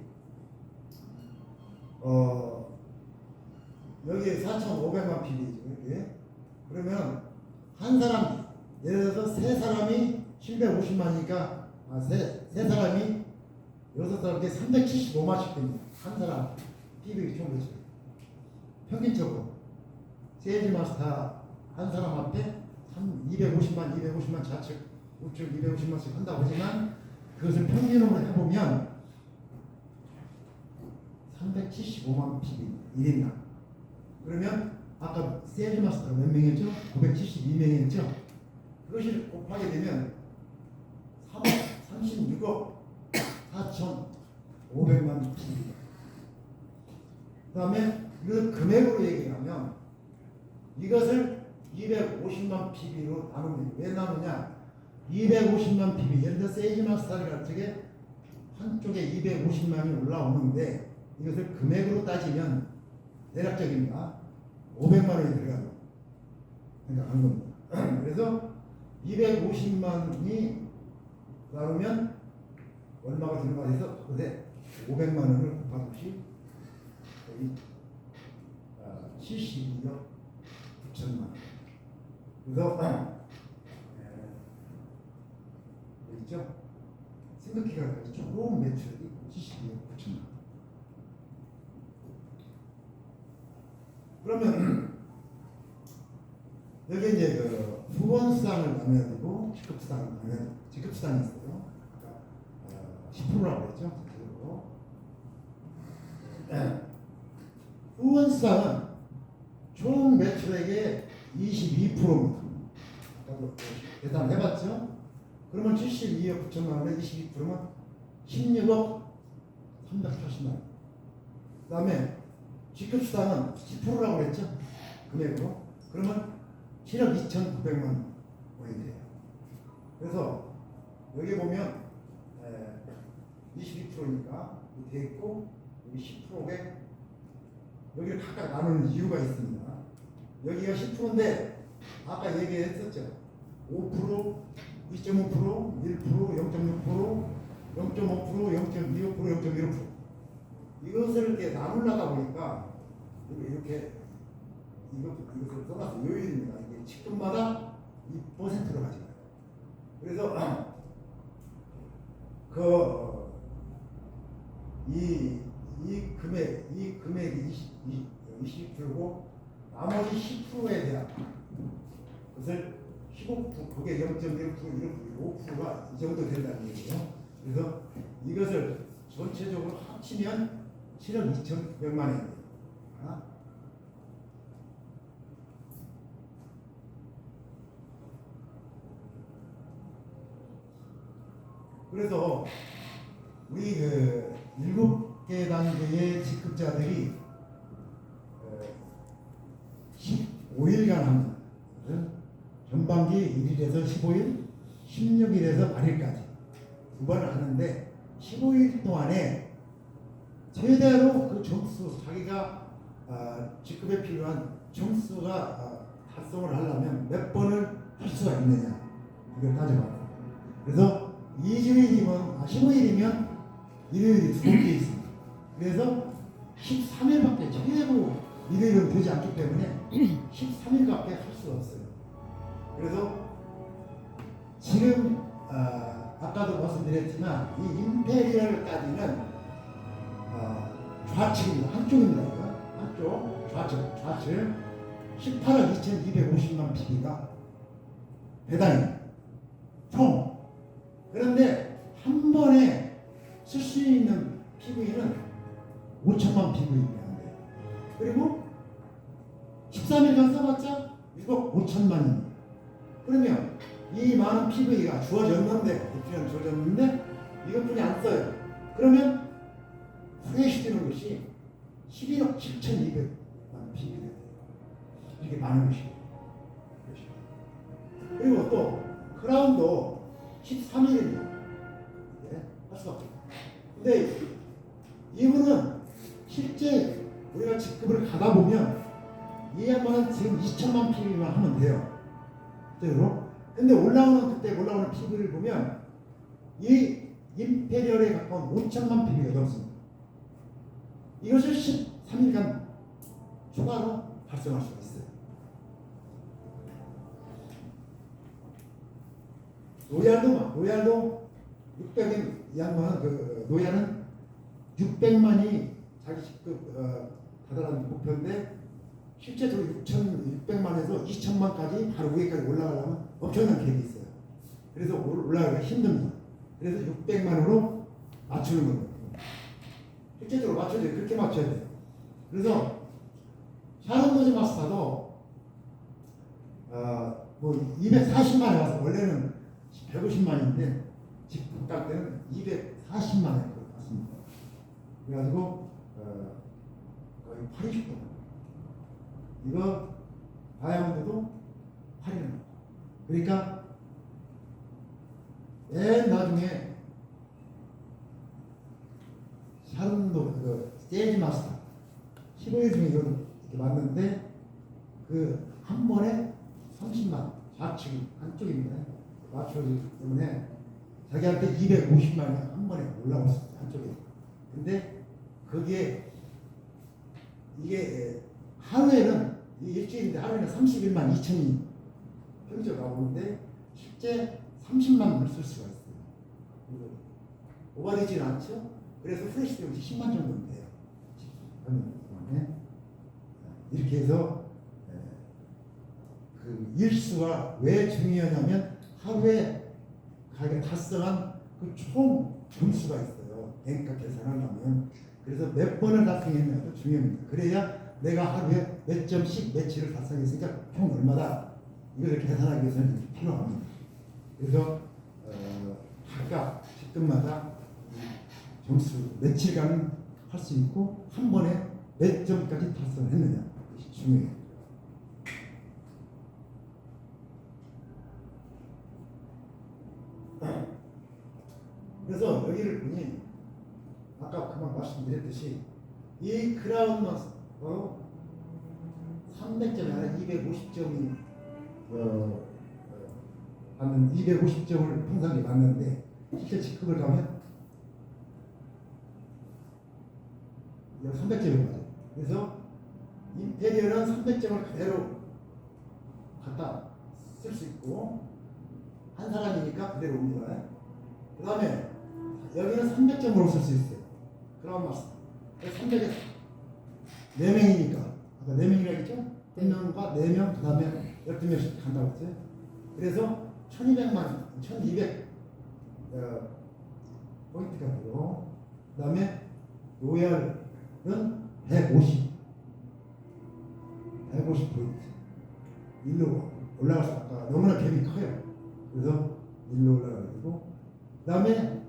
여기 4,500만 PB죠. 이렇게. 그러면 한 사람 예를 들어서 세 사람이 750만이니까 세 사람이 여섯 사람께 375만씩 됩니다. 한 사람 PB 총 매출. 평균적으로 세일즈 마스터 한 사람 앞에 250만 좌측 우측 250만씩 한다고 하지만 그것을 평균으로 해보면 375만 PB 1인당. 그러면 아까 세일즈 마스터가 몇 명이었죠? 972명이었죠? 그것을 곱하게 되면 36억 4,500만 PB. 그 다음에 이것을 금액으로 얘기하면 이것을 250만 PB로 나눕니다. 왜 나누냐? 250만 PB, 예를 들어 세일즈 마스터를 할 적에 한쪽에 250만이 올라오는데 이것을 금액으로 따지면 대략적입니다. 500만 원이 들어가요. 그러니까 한 겁니다. 그래서 250만이 나누면 얼마가 들어가 해서 그때 500만 원을 곱하듯이 거의 72억 9천만 원. 그래서 있죠? 생각해가 총 매출이 72억 9천만 원. 그러면 여기 이제 그 후원수당을 나눠야 되고 직급수당을 나눠야 되고 직급수당이 있어요. 아까 10%라고 했죠. 후원수당은 총 매출액의 22%입니다. 아까도 계산해봤죠? 그러면 72억 9천만 원에 22%면 16억 380만 원. 그 다음에 직급수당은 10%라고 그랬죠? 금액으로. 그러면 7억 2,900만 원이 돼요. 그래서 여기 보면 22%니까 돼 있고 여기 10%에 여기를 각각 나누는 이유가 있습니다. 여기가 10%인데 아까 얘기했었죠. 5%, 2.5%, 1%, 0.6%, 0.5%, 0.25%, 0.15%. 이것을 이렇게 나누려다 보니까 이렇게 이것을 써놨어요. 요일입니다. 이게 직급마다 2%로 가져가요. 그래서 이 금액이 20%고 나머지 10%에 대한 것을 15%, 그게 0.1%, 5%가 이 정도 된다는 얘기예요. 그래서 이것을 전체적으로 합치면 7억 2,100만 원입니다. 그래서 우리 7개 단계의 직급자들이 15일간 합니다. 전반기 1일에서 15일, 16일에서 8일까지 두 번을 하는데 15일 동안에 최대로 그 점수, 자기가 직급에 필요한 점수가 달성을 하려면 몇 번을 할 수가 있느냐, 이걸 따져봐요. 그래서 15일이면 일요일이 두 개 있습니다. 그래서 13일밖에 최대로 일요일은 되지 않기 때문에 13일밖에 할 수가 없어요. 그래서 지금 아까도 말씀드렸지만 이 임페리얼까지는 좌측입니다. 한쪽입니다. 이거 한쪽 좌측 18억 2,250만 PB가 배당입니다. 총. 그런데 한 번에 쓸 수 있는 PV는 5천만 PV입니다. 그리고 13일간 써봤자 6억 5천만입니다. 그러면 이 많은 PV가 주어졌는데, 대출은 주어졌는데 이것뿐이 안 써요. 그러면 후회시되는 것이 11억 7,200만 PV가 돼요. 이게 많은 것이에요. 그리고 또 크라운도 13일입니다. 할 수밖에 없어요. 근데 이분은 실제 우리가 직급을 가다 보면 이 양반은 지금 2천만 PV만 하면 돼요. 실제로. 근데 그때 올라오는 PV를 보면 이 임페리얼에 가까운 5천만 PV가 넘습니다. 이것을 13일간 추가로 발생할 수가 있어요. 노얄도 600인 이 양반은 노얄은 600만이 자기 직급 다달한 목표인데 실제로 600만에서 2천만까지 바로 위에까지 올라가려면 엄청난 계획이 있어요. 그래서 올라가기가 힘듭니다. 그래서 600만으로 맞추는 겁니다. 실제적으로 맞춰야 돼요. 그렇게 맞춰야 돼요. 그래서 샤론 도즈 마스터도 뭐 240만에 와서 원래는 150만인데 직급 갈 때는 240만에 왔습니다. 그래가지고 거의 80도. 이거 다이아몬드도 8일. 그러니까 맨 나중에 샤론도 재즈 마스터 15일 중에 이거 이렇게 왔는데 한 번에 30만 좌측이 한쪽입니다. 맞춰주기 때문에 자기한테 250만이 한 번에 올라왔어요. 한쪽에. 근데 이게 하루에는 일주일인데 하루에는 31만 2천이 평균 나오는데 실제 30만을 쓸 수가 있어요. 오버되지는 않죠. 그래서 프레시 때문에 10만 정도는 돼요. 이렇게 해서 그 일수가 왜 중요하냐면 하루에 자기가 달성한 그 총 점수가 있어요. 뱅값 계산을 하면. 그래서 몇 번을 달성했냐도 중요합니다. 그래야 내가 하루에 몇 점씩 며칠을 달성했으니까 총 얼마다 이걸 계산하기 위해서는 이렇게 필요합니다. 그래서 각각 직급마다 점수 며칠간 할 수 있고 한 번에 몇 점까지 달성했느냐 이것이 중요해요. 그래서 여기를 보니 아까 그만 말씀드렸듯이 이 크라운 마스터 300점이 아니라 250점이 받는 250점을 평상시 받는데 실제 직급을 가면 300점이 맞아요. 그래서 인테리어는 300점을 그대로 갖다 쓸 수 있고 한 사람이니까 그대로 옵니다. 그 다음에 여기는 300점으로 쓸 수 있어요. 크라운 마스터 300에 4명이니까 아까 4명이라고 했죠? 1명과 4명 그 다음에 12명씩 간다고 했어요. 그래서 1200만 1200 포인트가 되고 그 다음에 로얄은 150 포인트 일로 올라갈 수 없다. 너무나 갭이 커요. 그래서 일로 올라가고 그 다음에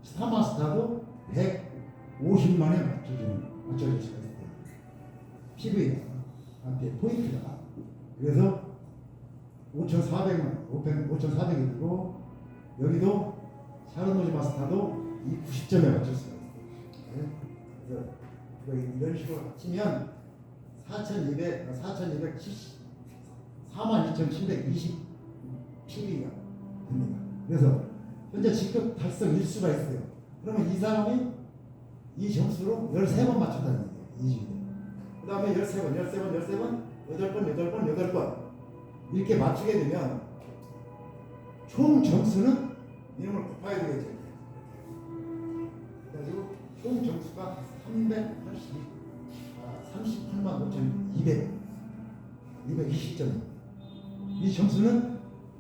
스타마스터도 150만에 맞춰줄 수가 있어요. PV가 한테 포인트가 그래서 5,400이 되고 여기도 샤르노즈 마스터도 이 90점에 맞출 수가 있어요. 네? 그래서 이런 식으로 합치면 42,720 PV가 됩니다. 그래서 현재 직급 달성 일수가 있어요. 그러면 이 사람이 이 점수로 13번 맞췄다는 얘기예요. 이 주에. 그 다음에 13번, 8번 이렇게 맞추게 되면 총 점수는 이놈을 곱해야 되겠죠. 그래가지고 총 점수가 38만 5,220점. 이 점수는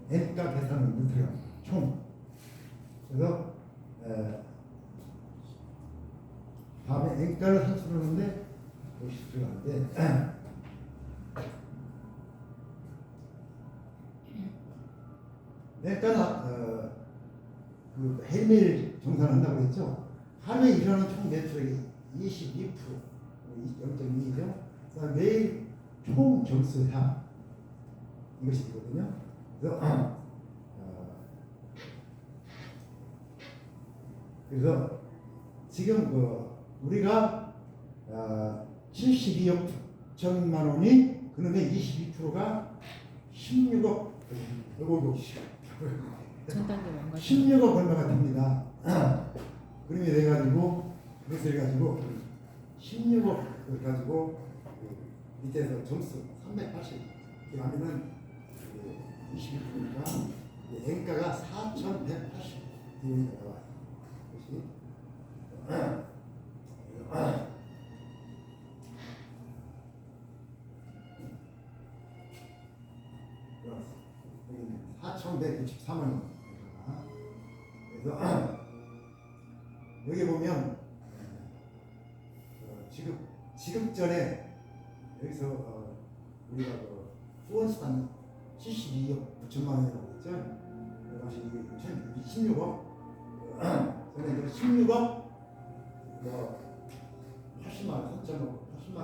N가 계산을 못해요. 총. 그래서 다음에 N가를 산출하는데 그것이 필요한데 N가는 그 매일매일 정산한다고 했죠. 하루에 일어나는 총 매출액이 22%, 0.2죠. 그다음 매일 총 점수량 이것이 있거든요. 그래서 지금 우리가 72억 9천만 원이 그놈의 22%가 16억 전단계 뭔가 16억 얼마가 됩니다. 그림이 돼가지고 그것을 해가지고 16억을 가지고 밑에서 점수 380 이렇게 하면은 22%니까 N가가 4,180 이거가 나와요. 그것이 4,164만 원. 그래서 여기 보면 지급 전에 여기서 우리가 후원수단 72억 9천만 원이라고 했죠. 그것이 16억. 근데 16억 80만 원, 3천억 80만 원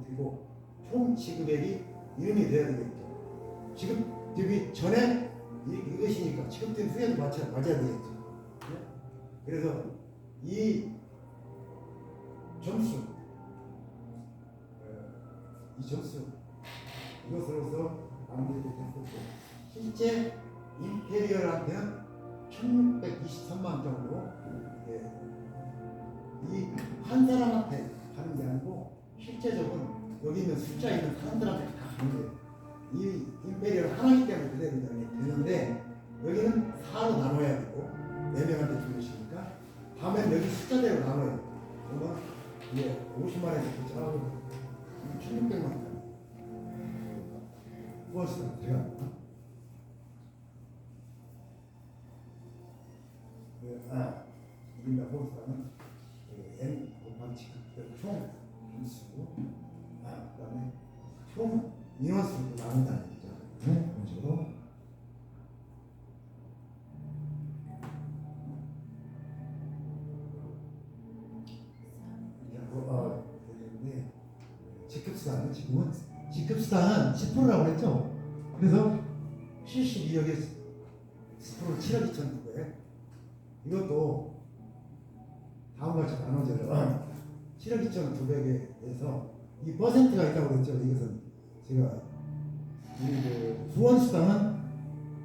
되고 총 지급액이 이름이 돼야 되겠죠. 지급되기 전에 이것이니까 지급된 후에도 맞아야 되겠죠. 네? 그래서 이 점수 이것으로서 마무리가 됐었고 실제 임페리얼한테는 1623만 원 정도 이 한 사람한테 가는 게 아니고 실제적으로 여기 있는 숫자 있는 사람들한테 다 가는 거예요. 이 임페리얼 하나이기 때문에 그대로 되는데 여기는 4로 나눠야 되고 4명한테 준 것이니까 다음엔 여기 숫자대로 나눠요. 그러면 이제 50만 원에서 결정하고 1600만 원 후원수가 들어갑니다. 우리나라 후원수단은 N 곱하기 지급된 총 인수 그 다음에 총 인원수로 나눈다는 얘기죠. 네? 직급수당은 지금은 직급수당은 10%라고 그랬죠. 그래서 72억에 10% 7억 2,900. 이것도 다음과 같이 나눠져요. 7억 2,900에 대해서 이 퍼센트가 있다고 그랬죠. 이것은 제가 그 후원수당은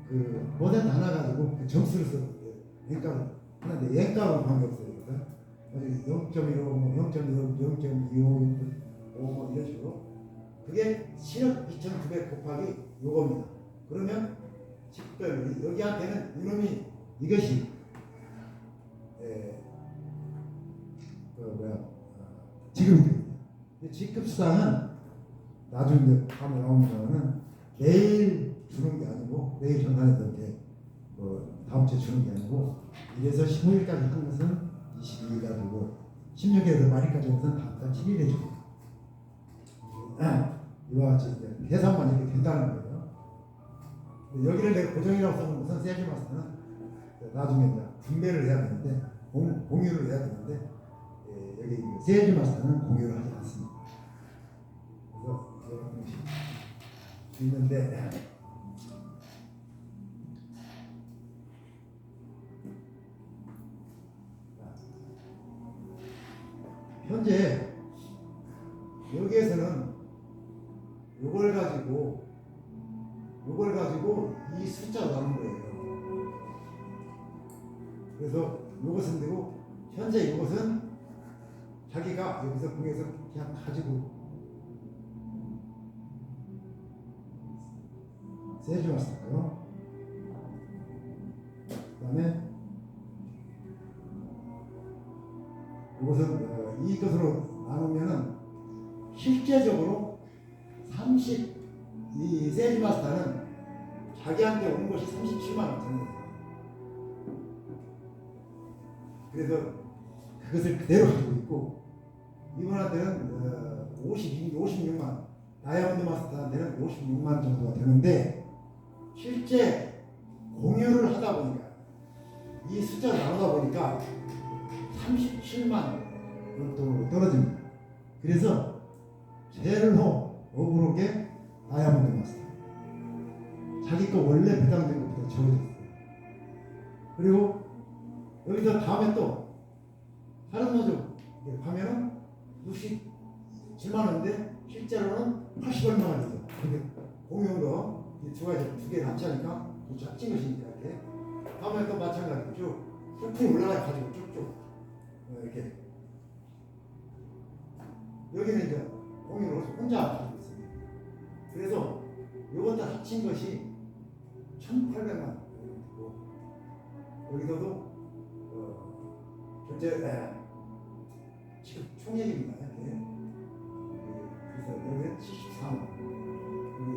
그 퍼센트 하나 가지고 그 점수를 썼는데 원가로 하는데 원가로 관계없어요. 0.15, 뭐 0.25, 0.25, 뭐 이런 식으로 그게 7억 2,900 곱하기 요겁니다. 그러면 직별 여기한테는 이놈이 이것이 지급이 됩니다. 직급수당은 나중에 다음에 나오는 거는 매일 주는 게 아니고 매일 정산해서 이렇게 다음 주에 주는 게 아니고 1에서 15일까지 한 것은 22일 가지고 16일에서 말일까지 한 것은 다음 달 7일에 줍니다. 이와 같이 이제 계산만 이렇게 된다는 거예요. 여기를 내가 고정이라고 써놓은 것은 세주마스터는 나중에 이제 분배를 해야 되는데 공유를 해야 되는데 여기 세주마스터는 공유를 하지 않습니다. 그래서 이런 것이 있는데 현재 여기에서는 요걸 가지고 이 숫자가 나오는 거예요. 그래서 요것은 되고 현재 요것은 자기가 여기서 공에서 그냥 가지고 세주마스터고요. 그 다음에 이것은 이것으로 나누면은 실제적으로 이 세주마스터는 자기한테 온 것이 37만 원짜리예요. 그래서 그것을 그대로 가지고 있고 이분한테는 56만 다이아몬드 마스터한테는 56만 정도가 되는데 실제 공유를 하다 보니까 이 숫자를 나누다 보니까 37만 정도 떨어집니다. 그래서 제일 억울하게 다이아몬드 마스터 자기 거 원래 배당된 것보다 적어졌어요. 그리고 여기서 다음에 또 다른 노조 가면은 67만 원인데 실제로는 80얼마가 되죠. 근데 공유한 거 두 가지 두 개 남지 않으니까 작진 것이니까 이렇게 다음에 또 마찬가지로 쭉 소풍이 올라가 가지고 쭉쭉 이렇게 여기는 이제 공유를 혼자 가지고 있습니다. 그래서 이것도 합친 것이 1,800만 원이고 여기서도 현재 지금 총액입니다. 그래서 여기는 74만 원, 여기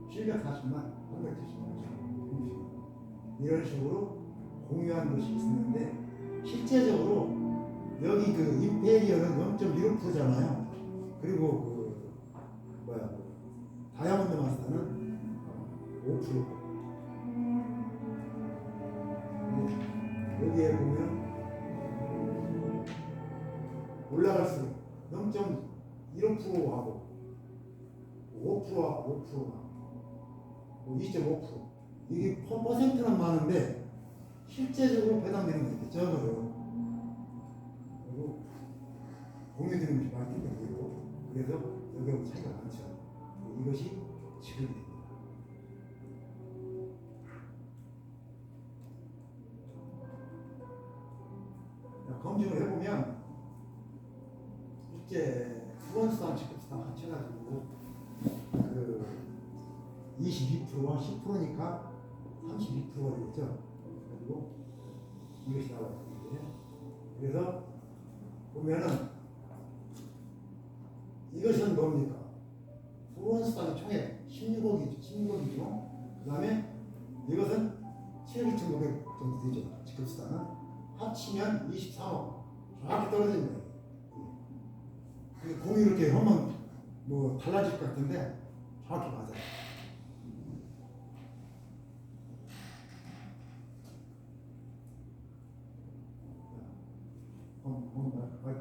740만, 370만 원 이런 식으로 공유한 것이 있었는데 실제적으로 여기 그 임페리얼은 0.15%잖아요. 그리고 다이아몬드 마스터는 5%. 여기에 보면 올라갈수록 0.15%하고 5%하고 5%하고 2.5% 이게 퍼센트는 많은데 실제적으로 배당되는 게 적어요. 그리고 공유되는 것이 많기 때문이고 그래서 여기하고 차이가 많죠. 이것이 지급이 됩니다. 검증을 해보면 실제 후원수당, 직급수당 합쳐가지고 그 22%와 10%니까 32%가 되겠죠. 그리고 이것이 나와요. 그래서 보면은 이것은 뭡니까? 후원수당 총액 16억이죠. 그 다음에 이것은 7억 2,500 정도 되죠. 직급수당은 합치면 23억 정확히 떨어지는 거예요. 공이 이렇게 하면 뭐 달라질 것 같은데 정확히 맞아요.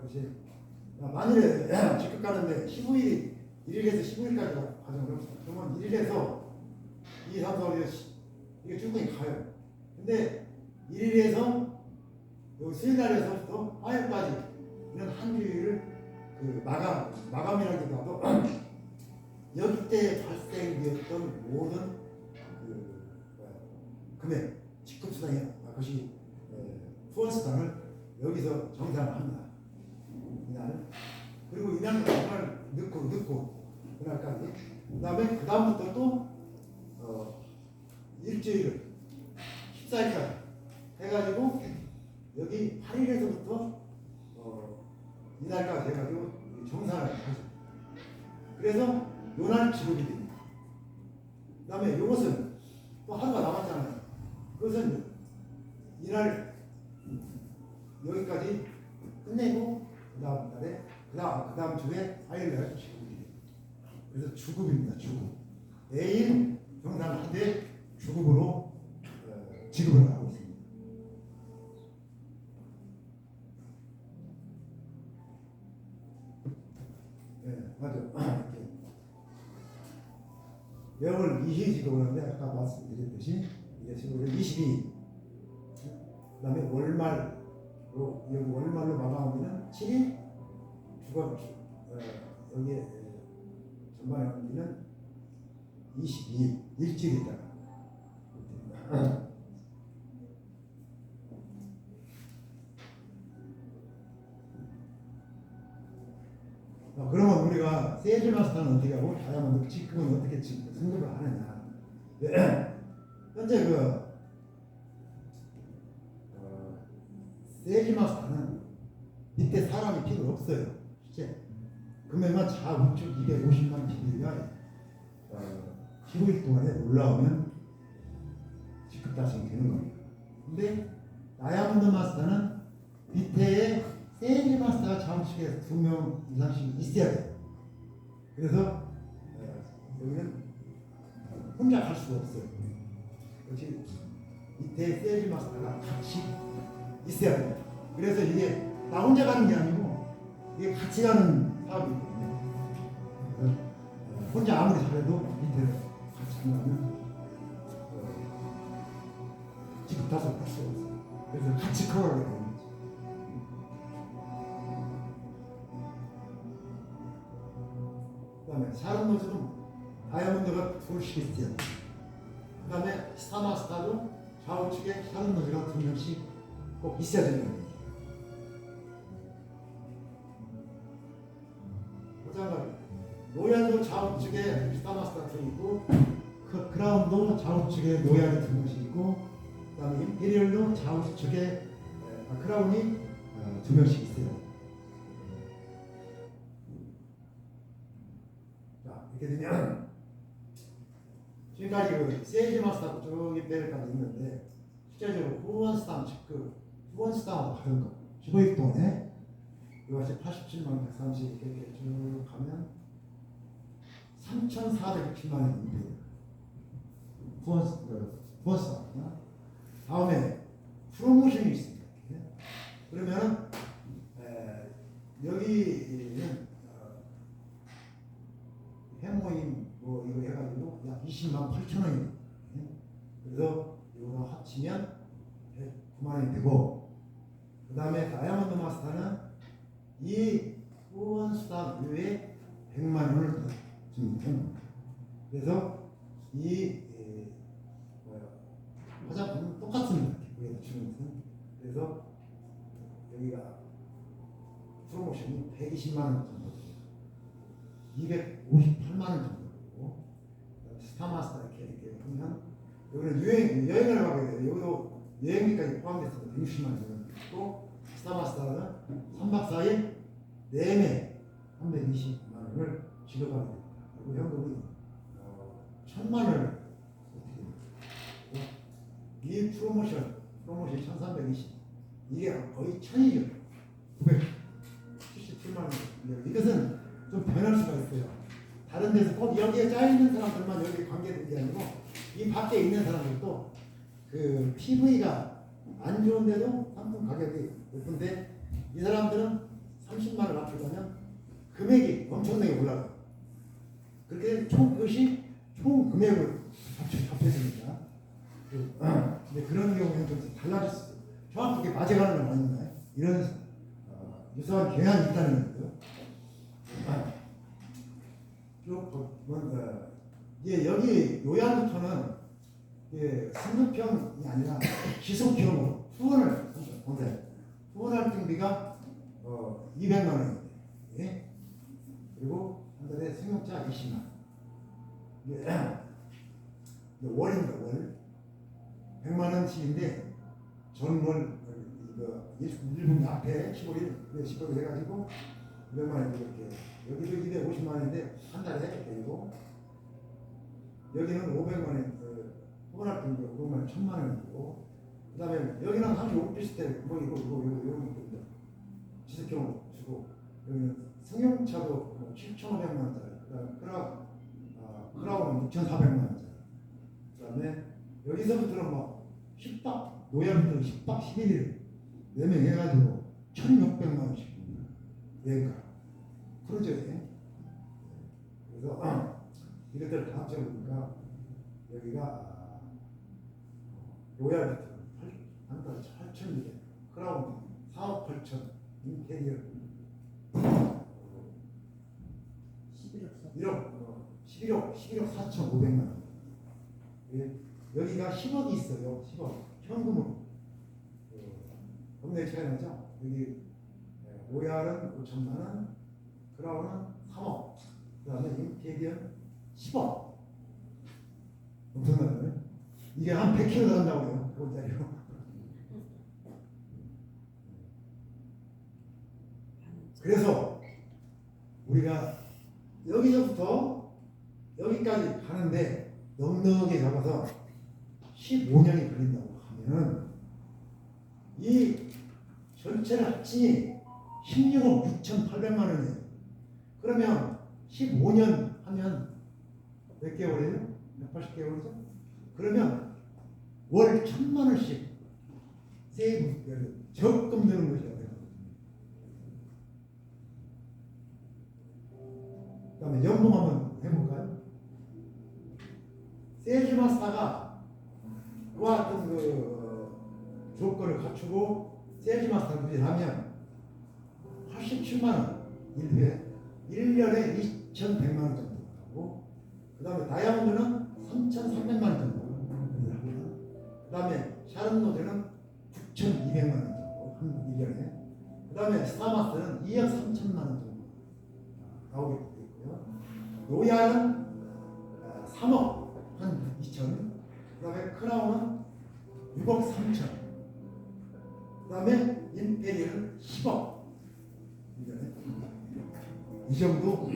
보세요. 만일에 직급 가는데 15일이 1일에서 15일까지 과정을 그러면 1일에서 2, 3, 4, 5, 6, 이게 충분히 가요. 근데 1일에서 여기 수요일날에서부터 화요일까지 이런 한 주일을 그 마감이라기도 하고 여기 때 발생되었던 모든 그 금액 직급수당이 그것이 후원수당을 여기서 정산을 합니다. 이날 그리고 이날 넣고 그날까지 그 다음부터 또 일주일을 14일까지 해가지고 여기 8일에서부터 이날까지 해가지고 정산을 하죠. 그래서 요날 지급이 됩니다. 그 다음에 요것은 또 하루가 남았잖아요. 그것은 이날 여기까지 끝내고 그 다음 달에 그 다음 주에 화요일날 지급이 됩니다. 그래서 주급입니다. 주급. 매일 정산을 하되 주급으로 지급을 하고 있습니다. 네, 맞아. 영월 20일 지급을 하는데 아까 말씀드렸듯이 이게 지금 22일 그 다음에 월말로 여기 월말로 마감하면 7일 주간 여기에 전반에 하는 22일 일주일 있다가 그러면 우리가 세일 마스터는 어떻게 하고 다이아몬드 직급은 어떻게 승급을 하느냐. 현재 세일 마스터는 밑에 사람이 필요 없어요. 실제 금액만 좌우측 250만 PB가 15일 동안에 올라오면 직급 달성이 되는 겁니다. 근데 다이아몬드 마스터는 밑에에 세일 마스터가 좌우측에 2명 이상씩 있어야 돼요. 그래서 여기는 혼자 갈 수가 없어요. 그렇지 밑에 세일 마스터가 같이 있어야 돼요. 그래서 이게 나 혼자 가는 게 아니고 이게 같이 가는 사업이거든요. 혼자 아무리 잘해도 밑에 같이 가면 직급 달성 할 수가 없어요. 그래서 같이 커가게 돼요. 그 다음에 샤론노즈는 다이아몬드가 둘씩 있어요. 그 다음에 스타마스타도 좌우측에 샤론노즈가 2명씩 꼭 있어야 되는 겁니다. 마찬가지 로얄도 좌우측에 스타마스타 2 있고 크라운도 좌우측에 로얄이 2명씩 있고 그 다음에 임페리얼도 좌우측에 크라운이 2명씩 있어요. 이렇게 되면 지금까지 그 세일즈 마스터 저기 배럴까지 있는데 실제적으로 후원수당 직급 후원수당하고 다른 거 15일 동안에 이것이 87만 130 이렇게 쭉 가면 3,467만 원이 돼요. 후원수당 다음에 프로모션이 있습니다. 그러면 여기는 해모임 뭐 이거 해가지고 약 20만 8천 원이 그래서 이거 합치면 109만 원이 되고 그 다음에 다이아몬드 마스터는 이 후원수당 외에 100만 원을 더 줍니다. 그래서 이 화장품은 똑같습니다. 여기다 주는 것은 그래서 여기가 프로모션이 120만 원 정도 됩니다. 258만 원 정도고 스타마스터 이렇게 하면 여기는 여행을 가게 돼요. 여기도 여행비까지 포함돼서 160만 원 정도 있고 스타마스터는 3박 4일 내내 320만 원을 지급하게 됩니다. 그리고 현금이 1,000만 원을 어떻게 됩니까? 이 프로모션 1320 이게 거의 1,000이죠. 977만 원. 이것은 좀 변할 수가 있어요. 다른 데서 꼭 여기에 짜있는 사람들만 여기 관계된 게 아니고 이 밖에 있는 사람들도 그 PV가 안 좋은데도 상품 가격이 높은데 이 사람들은 30만 원 합치면 금액이 엄청나게 올라가. 그렇게 총 그것이 총 금액으로 합쳐집니다. 근데 그런 경우에는 좀 달라질 수 있어요. 정확하게 맞아가는 건 아닙니다. 이런 유사한 경향이 있다는 거죠. 이제 여기 요양부터는 승급형이 아니라 지속형으로 후원을 본다. 후원할 등비가 200만 원입니다. 예? 그리고 한 달에 승용차 20만 원. 월입니다. 월 100만 원씩인데 전월 이거 1분 앞에 15일 15일 해가지고 200만 원 이렇게 여기도 250만 원인데 한 달에 그리고 여기는 500만 원 후원할 등비 그러면 1000만 원이고 그다음에 여기는 한 비슷해 뭐 이거 지속형으로 주고 여기는 승용차도 7,500만 원짜리 그다음 크라운은 6,400만 원짜리 그다음에 여기서부터는 뭐 10박 노양부터 10박 11일 4명 해가지고 1,600만 원씩 여행가 크루즈에 그래서 이것들 다 합쳐보니까 여기가 로얄부터 한 달에 8,200 크라운 4억 8천 인테리어 11억 4,500만 원. 여기가 10억이 있어요. 10억 현금으로. 금액 차이 나죠? 여기 로얄은 5천만 원, 크라운은 3억, 그 다음에 인테리어 10억. 엄청나네. 이게 한 100kg 나간다고요. 그짜리로. 그래서 우리가 여기서부터 여기까지 가는데 넉넉하게 잡아서 15년이 걸린다고 하면 이 전체를 합치니 16억 6,800만 원이에요. 그러면 15년 하면 몇 개월이에요? 180개월이죠? 그러면 월 1,000만 원씩 세금, 적금 드는 것이에요. 그 다음에 연봉 한번 해볼까요? 세일즈마스터가 그와 같은 조건을 갖추고 세일즈마스터를 부진하면 87만 원 1년에 2,100만 원 정도 하고 그 다음에 다이아몬드는 3,300만 원 정도 그 다음에 샤른노제는 9,200만 원 정도 한 1년에 그 다음에 스타마스는 2억 3천만 원 정도 나오게 되고요. 로얄은 3억 한 2천 그 다음에 크라운은 6억 3천 그 다음에 임페리얼은 10억 1년에 이 정도